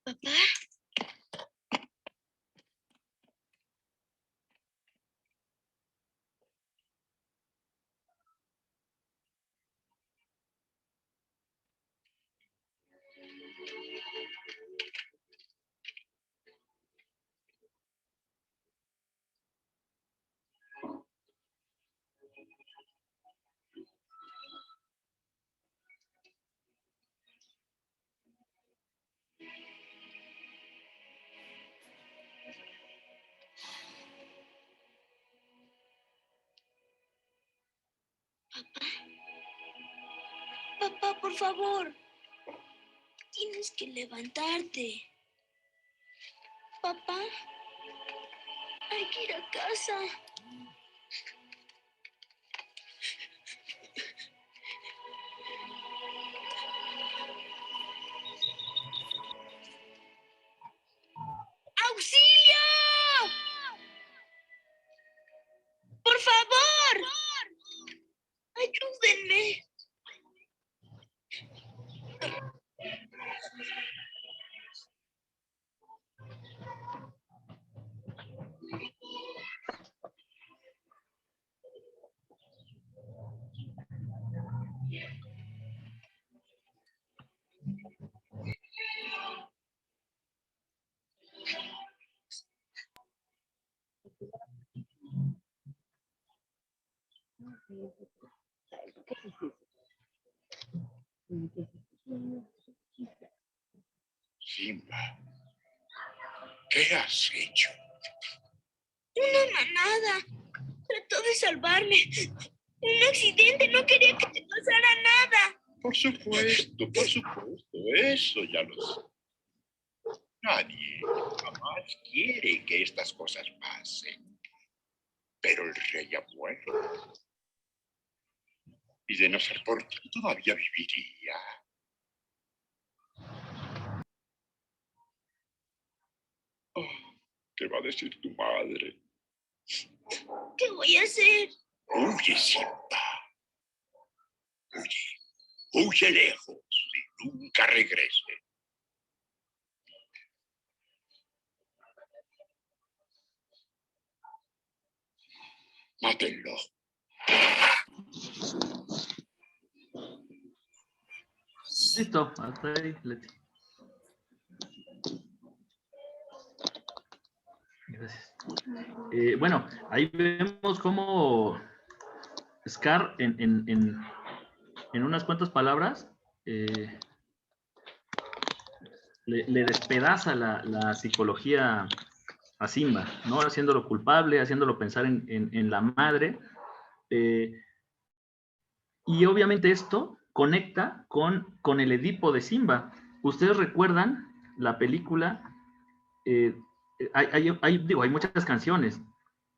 Papá. Papá, por favor. Tienes que levantarte. Papá, hay que ir a casa. ¡Auxilio! ¡Por favor! ¡Ayúdenme! Simba, ¿qué has hecho? Una manada. Trató de salvarme. Un accidente. No quería que te pasara nada. Por supuesto, eso ya lo sé. Nadie jamás quiere que estas cosas pasen. Pero el rey ha muerto. Y de no ser por ti, todavía viviría. Oh, ¿qué va a decir tu madre? ¿Qué voy a hacer? Huye, Simba. Huye lejos y nunca regrese. Mátenlo. Listo, hasta ahí, Leti. Gracias. Bueno, ahí vemos cómo Scar en unas cuantas palabras le despedaza la psicología a Simba, ¿no? Haciéndolo culpable, haciéndolo pensar en la madre. Y obviamente esto conecta con el Edipo de Simba. Ustedes recuerdan la película, hay muchas canciones,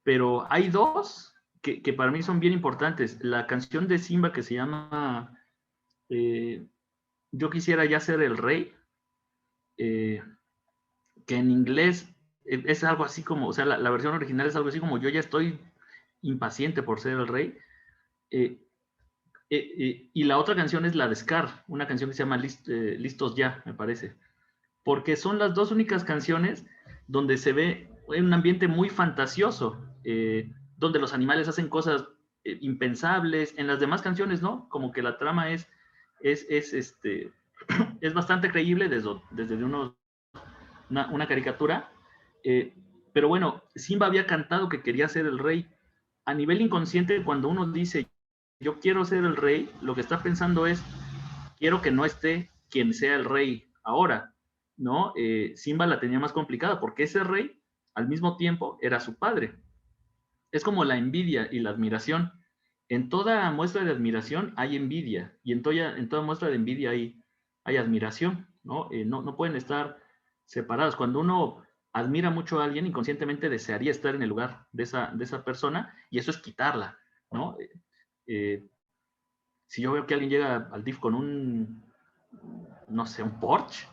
pero hay dos que para mí son bien importantes. La canción de Simba que se llama Yo quisiera ya ser el rey, que en inglés es algo así como, o sea, la versión original es algo así como Yo ya estoy impaciente por ser el rey. Y la otra canción es la de Scar, una canción que se llama Listos Ya, me parece. Porque son las dos únicas canciones donde se ve un ambiente muy fantasioso, donde los animales hacen cosas impensables. En las demás canciones, ¿no? Como que la trama es bastante creíble desde una caricatura. Pero bueno, Simba había cantado que quería ser el rey. A nivel inconsciente, cuando uno dice yo quiero ser el rey, lo que está pensando es quiero que no esté quien sea el rey ahora, ¿no? Simba la tenía más complicada porque ese rey al mismo tiempo era su padre. Es como la envidia y la admiración. En toda muestra de admiración hay envidia y en toda muestra de envidia hay admiración, ¿no? No pueden estar separados. Cuando uno admira mucho a alguien, inconscientemente desearía estar en el lugar de esa persona y eso es quitarla, ¿no? Si yo veo que alguien llega al DIF con no sé, un Porsche,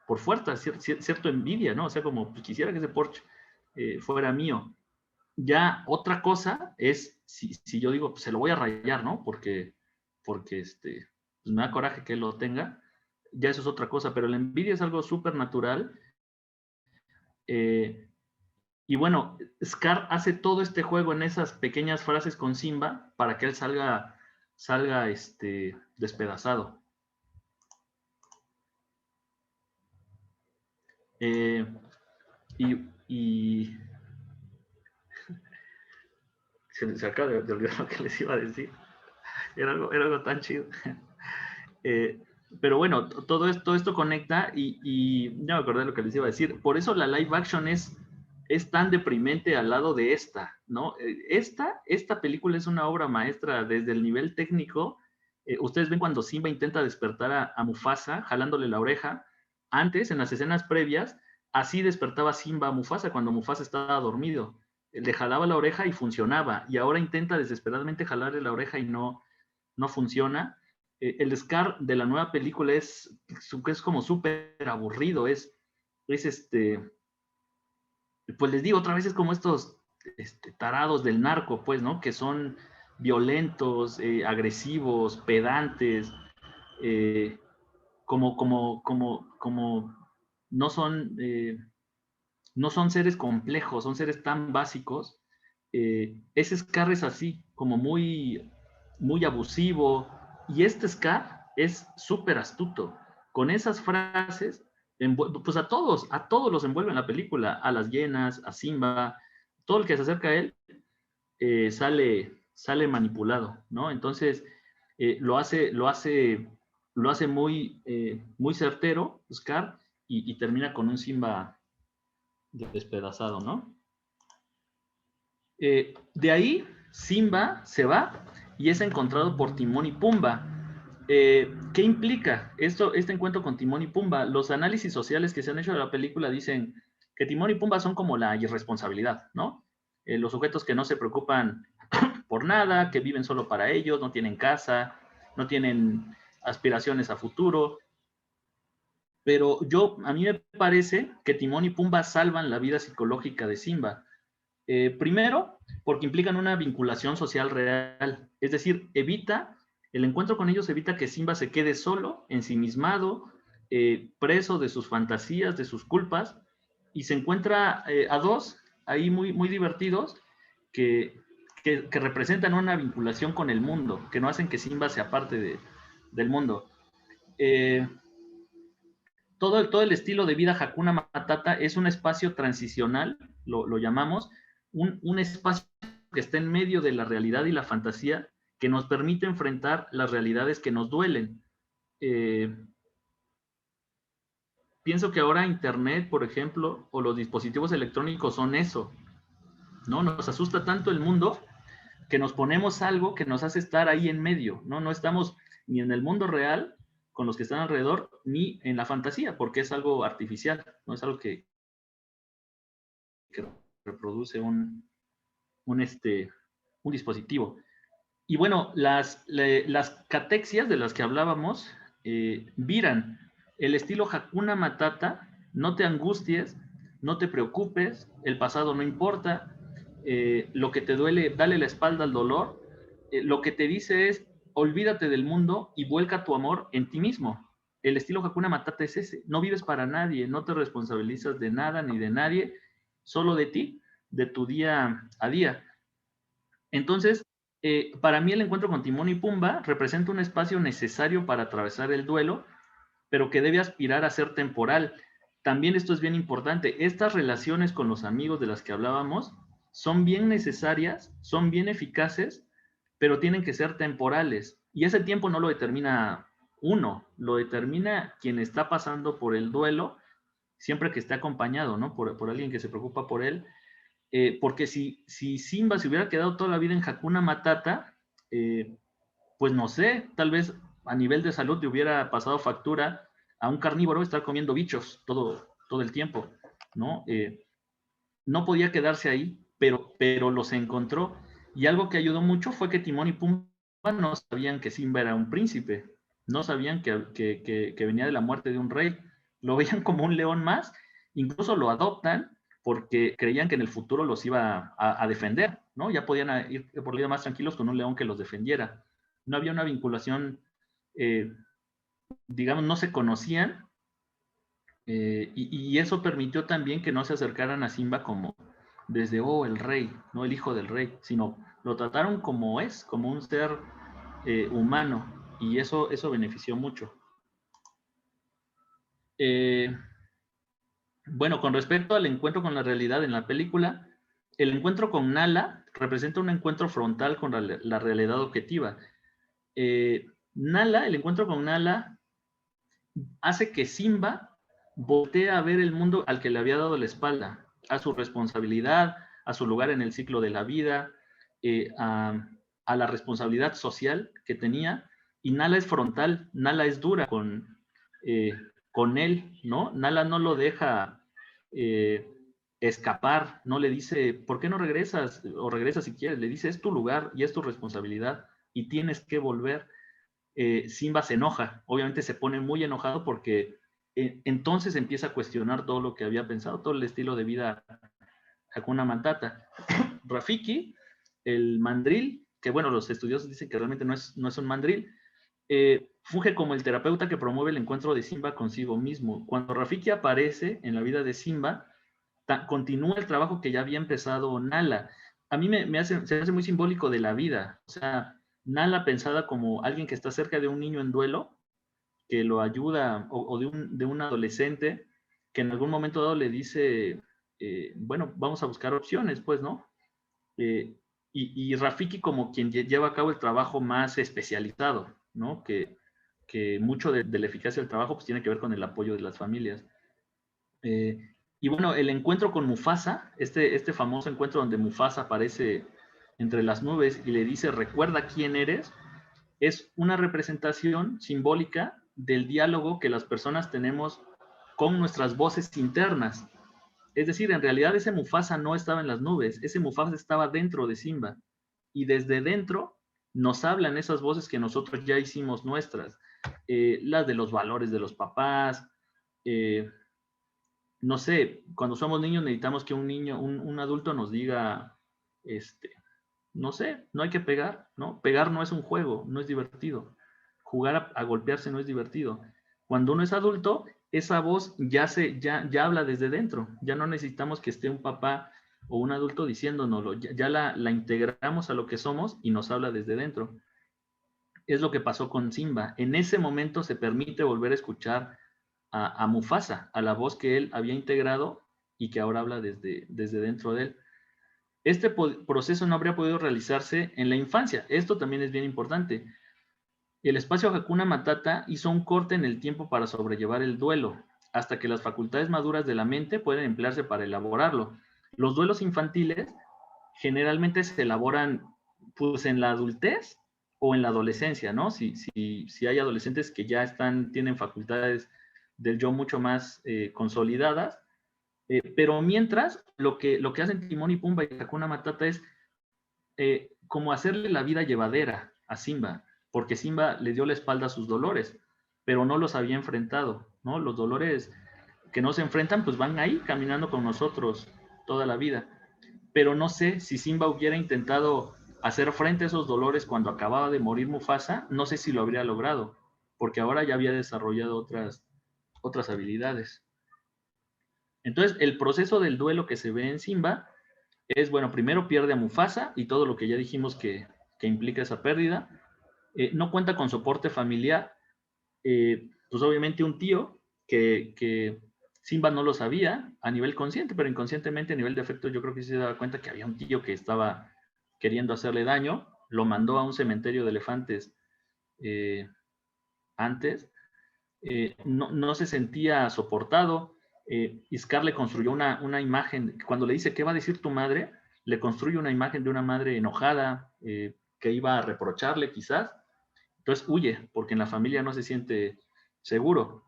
por fuerza, cierta envidia, ¿no? O sea, como pues, quisiera que ese Porsche fuera mío. Ya otra cosa es si yo digo, pues, se lo voy a rayar, ¿no? Porque pues, me da coraje que él lo tenga. Ya eso es otra cosa, pero la envidia es algo súper natural. Y bueno, Scar hace todo este juego en esas pequeñas frases con Simba para que él salga despedazado. Y se acaba de olvidar lo que les iba a decir. Era algo tan chido. Pero bueno, todo esto conecta y ya me acordé de lo que les iba a decir. Por eso la live action es tan deprimente al lado de esta, ¿no? Esta película es una obra maestra desde el nivel técnico. Ustedes ven cuando Simba intenta despertar a Mufasa jalándole la oreja. Antes, en las escenas previas, así despertaba Simba a Mufasa cuando Mufasa estaba dormido. Le jalaba la oreja y funcionaba. Y ahora intenta desesperadamente jalarle la oreja y no funciona. El Scar de la nueva película es como súper aburrido, pues les digo otra vez, es como estos tarados del narco, pues, ¿no? Que son violentos, agresivos, pedantes, como no son seres complejos, son seres tan básicos. Ese Scar es así, como muy abusivo, y este Scar es súper astuto. Con esas frases, pues a todos los envuelve en la película, a las hienas, a Simba, todo el que se acerca a él sale manipulado, ¿no? Entonces, lo hace muy certero, Scar, y termina con un Simba despedazado, ¿no? De ahí, Simba se va y es encontrado por Timón y Pumba. ¿Qué implica este encuentro con Timón y Pumba? Los análisis sociales que se han hecho de la película dicen que Timón y Pumba son como la irresponsabilidad, ¿no? Los sujetos que no se preocupan por nada, que viven solo para ellos, no tienen casa, no tienen aspiraciones a futuro. Pero a mí me parece que Timón y Pumba salvan la vida psicológica de Simba. Primero, porque implican una vinculación social real, es decir, el encuentro con ellos evita que Simba se quede solo, ensimismado, preso de sus fantasías, de sus culpas, y se encuentra a dos ahí muy divertidos que representan una vinculación con el mundo, que no hacen que Simba se aparte del mundo. Todo el estilo de vida Hakuna Matata es un espacio transicional, lo llamamos, un espacio que está en medio de la realidad y la fantasía, que nos permite enfrentar las realidades que nos duelen. Pienso que ahora Internet, por ejemplo, o los dispositivos electrónicos son eso, ¿no? Nos asusta tanto el mundo que nos ponemos algo que nos hace estar ahí en medio, ¿no? No estamos ni en el mundo real con los que están alrededor, ni en la fantasía, porque es algo artificial, no es algo que reproduce un dispositivo. Y bueno, las catexias de las que hablábamos viran el estilo Hakuna Matata: no te angusties, no te preocupes, el pasado no importa, lo que te duele, dale la espalda al dolor, lo que te dice es, olvídate del mundo y vuelca tu amor en ti mismo. El estilo Hakuna Matata es ese: no vives para nadie, no te responsabilizas de nada ni de nadie, solo de ti, de tu día a día. Entonces, para mí el encuentro con Timón y Pumba representa un espacio necesario para atravesar el duelo, pero que debe aspirar a ser temporal. También esto es bien importante: estas relaciones con los amigos de las que hablábamos son bien necesarias, son bien eficaces, pero tienen que ser temporales. Y ese tiempo no lo determina uno, lo determina quien está pasando por el duelo, siempre que esté acompañado, ¿no? Por alguien que se preocupa por él. Porque si Simba se hubiera quedado toda la vida en Hakuna Matata, pues no sé, tal vez a nivel de salud le hubiera pasado factura a un carnívoro estar comiendo bichos todo el tiempo, ¿no? No podía quedarse ahí, pero los encontró. Y algo que ayudó mucho fue que Timón y Pumba no sabían que Simba era un príncipe. No sabían que venía de la muerte de un rey. Lo veían como un león más. Incluso lo adoptan porque creían que en el futuro los iba a defender, ¿no? Ya podían ir por la vida más tranquilos con un león que los defendiera. No había una vinculación, digamos, no se conocían, y eso permitió también que no se acercaran a Simba como desde, oh, el rey, no el hijo del rey, sino lo trataron como es, como un ser humano, y eso benefició mucho. Bueno, con respecto al encuentro con la realidad en la película, el encuentro con Nala representa un encuentro frontal con la realidad objetiva. Nala, el encuentro con Nala hace que Simba voltee a ver el mundo al que le había dado la espalda, a su responsabilidad, a su lugar en el ciclo de la vida, a la responsabilidad social que tenía, y Nala es frontal, Nala es dura con él, ¿no? Nala no lo deja escapar, no le dice, ¿por qué no regresas? O regresa si quieres, le dice, es tu lugar y es tu responsabilidad y tienes que volver. Simba se enoja, obviamente se pone muy enojado porque entonces empieza a cuestionar todo lo que había pensado, todo el estilo de vida Hakuna Matata. Rafiki, el mandril, que bueno, los estudiosos dicen que realmente no es un mandril, funge como el terapeuta que promueve el encuentro de Simba consigo mismo. Cuando Rafiki aparece en la vida de Simba, continúa el trabajo que ya había empezado Nala. A mí se me hace muy simbólico de la vida. O sea, Nala pensada como alguien que está cerca de un niño en duelo, que lo ayuda, o de un adolescente que en algún momento dado le dice, bueno, vamos a buscar opciones, pues, ¿no? Y Rafiki como quien lleva a cabo el trabajo más especializado, ¿no? Que mucho de la eficacia del trabajo pues tiene que ver con el apoyo de las familias. Y bueno, el encuentro con Mufasa, este famoso encuentro donde Mufasa aparece entre las nubes y le dice, recuerda quién eres, es una representación simbólica del diálogo que las personas tenemos con nuestras voces internas. Es decir, en realidad ese Mufasa no estaba en las nubes, ese Mufasa estaba dentro de Simba. Y desde dentro nos hablan esas voces que nosotros ya hicimos nuestras, las de los valores de los papás, no sé, cuando somos niños necesitamos que un adulto nos diga, no sé, no hay que pegar, ¿no? Pegar no es un juego, no es divertido. Jugar a golpearse no es divertido. Cuando uno es adulto, esa voz ya habla desde dentro. Ya no necesitamos que esté un papá o un adulto diciéndonoslo. Ya la integramos a lo que somos y nos habla desde dentro. Es lo que pasó con Simba. En ese momento se permite volver a escuchar a Mufasa, a la voz que él había integrado y que ahora habla desde dentro de él. Este proceso no habría podido realizarse en la infancia. Esto también es bien importante. El espacio Hakuna Matata hizo un corte en el tiempo para sobrellevar el duelo, hasta que las facultades maduras de la mente pueden emplearse para elaborarlo. Los duelos infantiles generalmente se elaboran pues en la adultez o en la adolescencia, ¿no? Si hay adolescentes que ya tienen facultades del yo mucho más consolidadas, pero mientras lo que hacen Timón y Pumba y Hakuna Matata es como hacerle la vida llevadera a Simba, porque Simba le dio la espalda a sus dolores, pero no los había enfrentado, ¿no? Los dolores que no se enfrentan, pues van ahí caminando con nosotros toda la vida. Pero no sé si Simba hubiera intentado hacer frente a esos dolores cuando acababa de morir Mufasa, no sé si lo habría logrado, porque ahora ya había desarrollado otras habilidades. Entonces, el proceso del duelo que se ve en Simba es, bueno, primero pierde a Mufasa y todo lo que ya dijimos que implica esa pérdida. No cuenta con soporte familiar. Pues obviamente un tío que Simba no lo sabía a nivel consciente, pero inconscientemente a nivel de afecto yo creo que sí se daba cuenta que había un tío que estaba queriendo hacerle daño, lo mandó a un cementerio de elefantes antes, no se sentía soportado. Iscar le construyó una imagen, cuando le dice, ¿qué va a decir tu madre? Le construye una imagen de una madre enojada, que iba a reprocharle quizás. Entonces huye, porque en la familia no se siente seguro.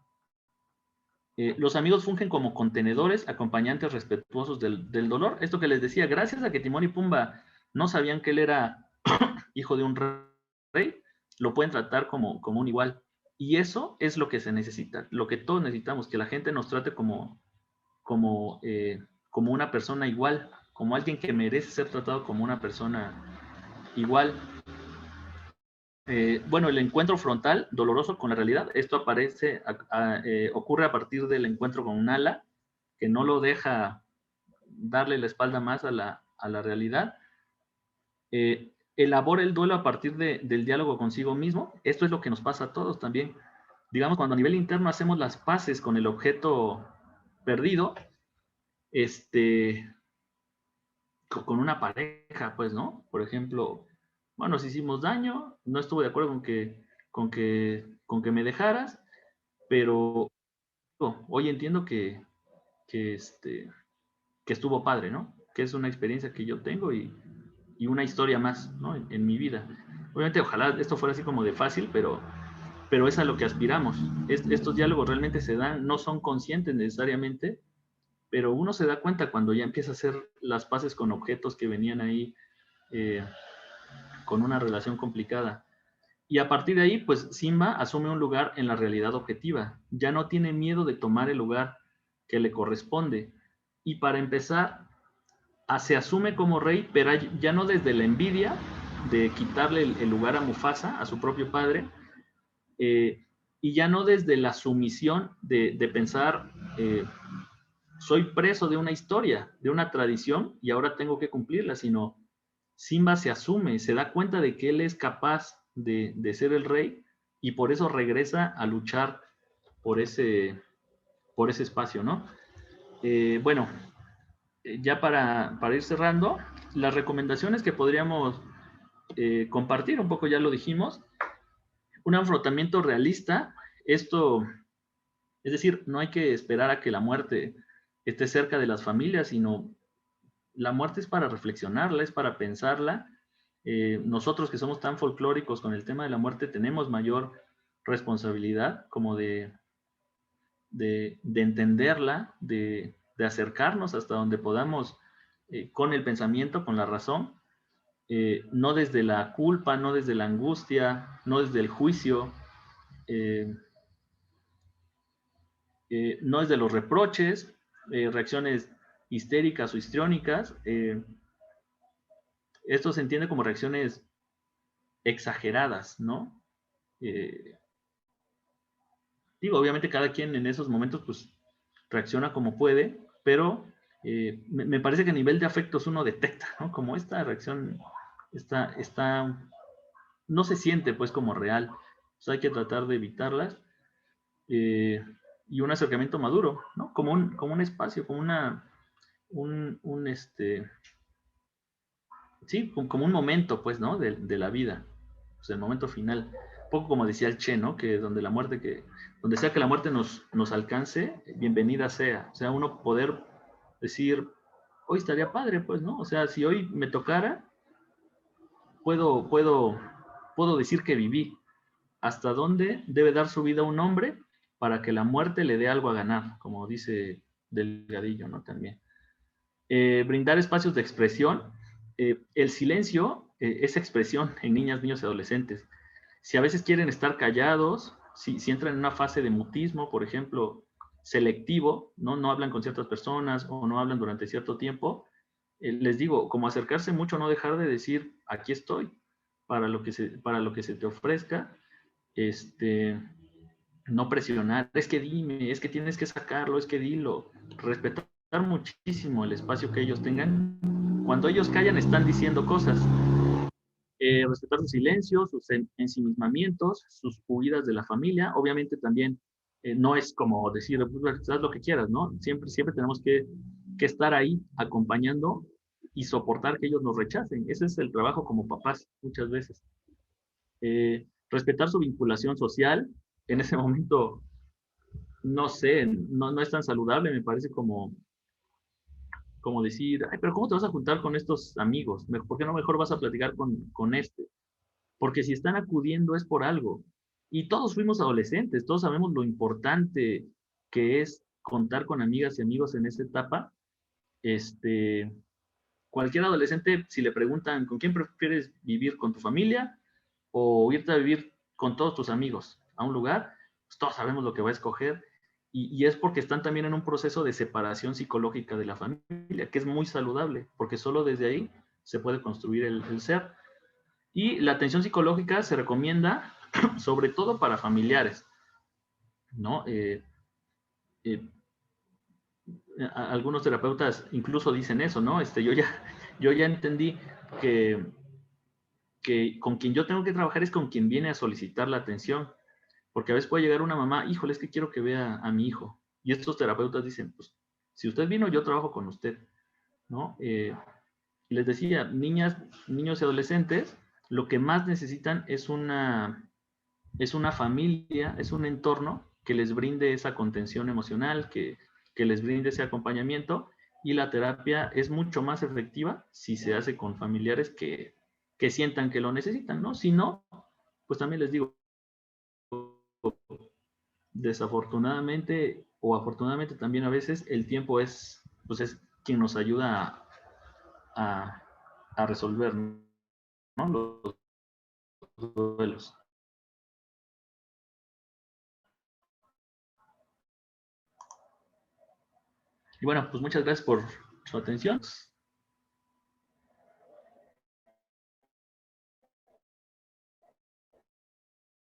Los amigos fungen como contenedores, acompañantes respetuosos del dolor. Esto que les decía, gracias a que Timón y Pumba no sabían que él era hijo de un rey, lo pueden tratar como un igual. Y eso es lo que se necesita, lo que todos necesitamos, que la gente nos trate como una persona igual, como alguien que merece ser tratado como una persona igual. Bueno, el encuentro frontal doloroso con la realidad, esto ocurre a partir del encuentro con un ala que no lo deja darle la espalda más a la realidad. Elabora el duelo a partir del diálogo consigo mismo. Esto es lo que nos pasa a todos también. Digamos, cuando a nivel interno hacemos las paces con el objeto perdido, con una pareja, pues, ¿no? Por ejemplo, bueno, nos hicimos daño, no estuve de acuerdo con que me dejaras, pero hoy entiendo que estuvo padre, ¿no? Que es una experiencia que yo tengo y una historia más, ¿no? En mi vida. Obviamente, ojalá esto fuera así como de fácil, pero es a lo que aspiramos. Estos diálogos realmente se dan, no son conscientes necesariamente, pero uno se da cuenta cuando ya empieza a hacer las paces con objetos que venían ahí con una relación complicada. Y a partir de ahí, pues Simba asume un lugar en la realidad objetiva. Ya no tiene miedo de tomar el lugar que le corresponde. Y para empezar, se asume como rey, pero ya no desde la envidia de quitarle el lugar a Mufasa, a su propio padre, y ya no desde la sumisión de pensar, soy preso de una historia, de una tradición, y ahora tengo que cumplirla, sino Simba se asume, se da cuenta de que él es capaz de ser el rey, y por eso regresa a luchar por ese espacio, ¿no? Bueno, ya para ir cerrando, las recomendaciones que podríamos compartir, un poco ya lo dijimos, un afrontamiento realista, esto, es decir, no hay que esperar a que la muerte esté cerca de las familias, sino la muerte es para reflexionarla, es para pensarla. Nosotros que somos tan folclóricos con el tema de la muerte tenemos mayor responsabilidad como de entenderla, de acercarnos hasta donde podamos con el pensamiento, con la razón, no desde la culpa, no desde la angustia, no desde el juicio, no desde los reproches, reacciones histéricas o histriónicas. Esto se entiende como reacciones exageradas, ¿no? Digo, obviamente cada quien en esos momentos pues reacciona como puede, pero me parece que a nivel de afectos uno detecta, ¿no? Como esta reacción no se siente pues como real. Pues hay que tratar de evitarlas. Y un acercamiento maduro, ¿no? Como un espacio, como sí, como un momento, pues, ¿no? De la vida, pues el momento final. Un poco como decía el Che, ¿no? Que donde sea que la muerte nos alcance, bienvenida sea. O sea, uno poder decir, hoy estaría padre, pues, ¿no? O sea, si hoy me tocara, puedo decir que viví. ¿Hasta dónde debe dar su vida un hombre para que la muerte le dé algo a ganar? Como dice Delgadillo, ¿no? También. Brindar espacios de expresión. El silencio es expresión en niñas, niños y adolescentes. Si a veces quieren estar callados, si entran en una fase de mutismo, por ejemplo, selectivo, no hablan con ciertas personas o no hablan durante cierto tiempo, les digo, como acercarse mucho, no dejar de decir, aquí estoy, para lo que se te ofrezca, no presionar, es que dime, es que tienes que sacarlo, es que dilo, respetar muchísimo el espacio que ellos tengan. Cuando ellos callan están diciendo cosas. Respetar su silencio, sus ensimismamientos, sus huidas de la familia. Obviamente también no es como decir, pues, haz lo que quieras, ¿no? Siempre tenemos que estar ahí acompañando y soportar que ellos nos rechacen. Ese es el trabajo como papás muchas veces. Respetar su vinculación social. En ese momento, no sé, no es tan saludable, me parece como decir, ay, pero ¿cómo te vas a juntar con estos amigos? ¿Por qué no mejor vas a platicar con este? Porque si están acudiendo es por algo. Y todos fuimos adolescentes, todos sabemos lo importante que es contar con amigas y amigos en esta etapa. Cualquier adolescente, si le preguntan, ¿con quién prefieres vivir? ¿Con tu familia o irte a vivir con todos tus amigos? a un lugar, pues todos sabemos lo que va a escoger, y es porque están también en un proceso de separación psicológica de la familia, que es muy saludable, porque solo desde ahí se puede construir el ser. Y la atención psicológica se recomienda sobre todo para familiares, ¿no? Algunos terapeutas incluso dicen eso, ¿no? Yo ya entendí que con quien yo tengo que trabajar es con quien viene a solicitar la atención, porque a veces puede llegar una mamá, híjole, es que quiero que vea a mi hijo, y estos terapeutas dicen, pues, si usted vino, yo trabajo con usted, ¿no? Les decía, niñas, niños y adolescentes, lo que más necesitan es una familia, es un entorno que les brinde esa contención emocional, que les brinde ese acompañamiento, y la terapia es mucho más efectiva si se hace con familiares que sientan que lo necesitan, ¿no? Si no, pues también les digo, desafortunadamente o afortunadamente también a veces el tiempo es, pues es quien nos ayuda a resolver, ¿no? Los duelos. Y bueno, pues muchas gracias por su atención.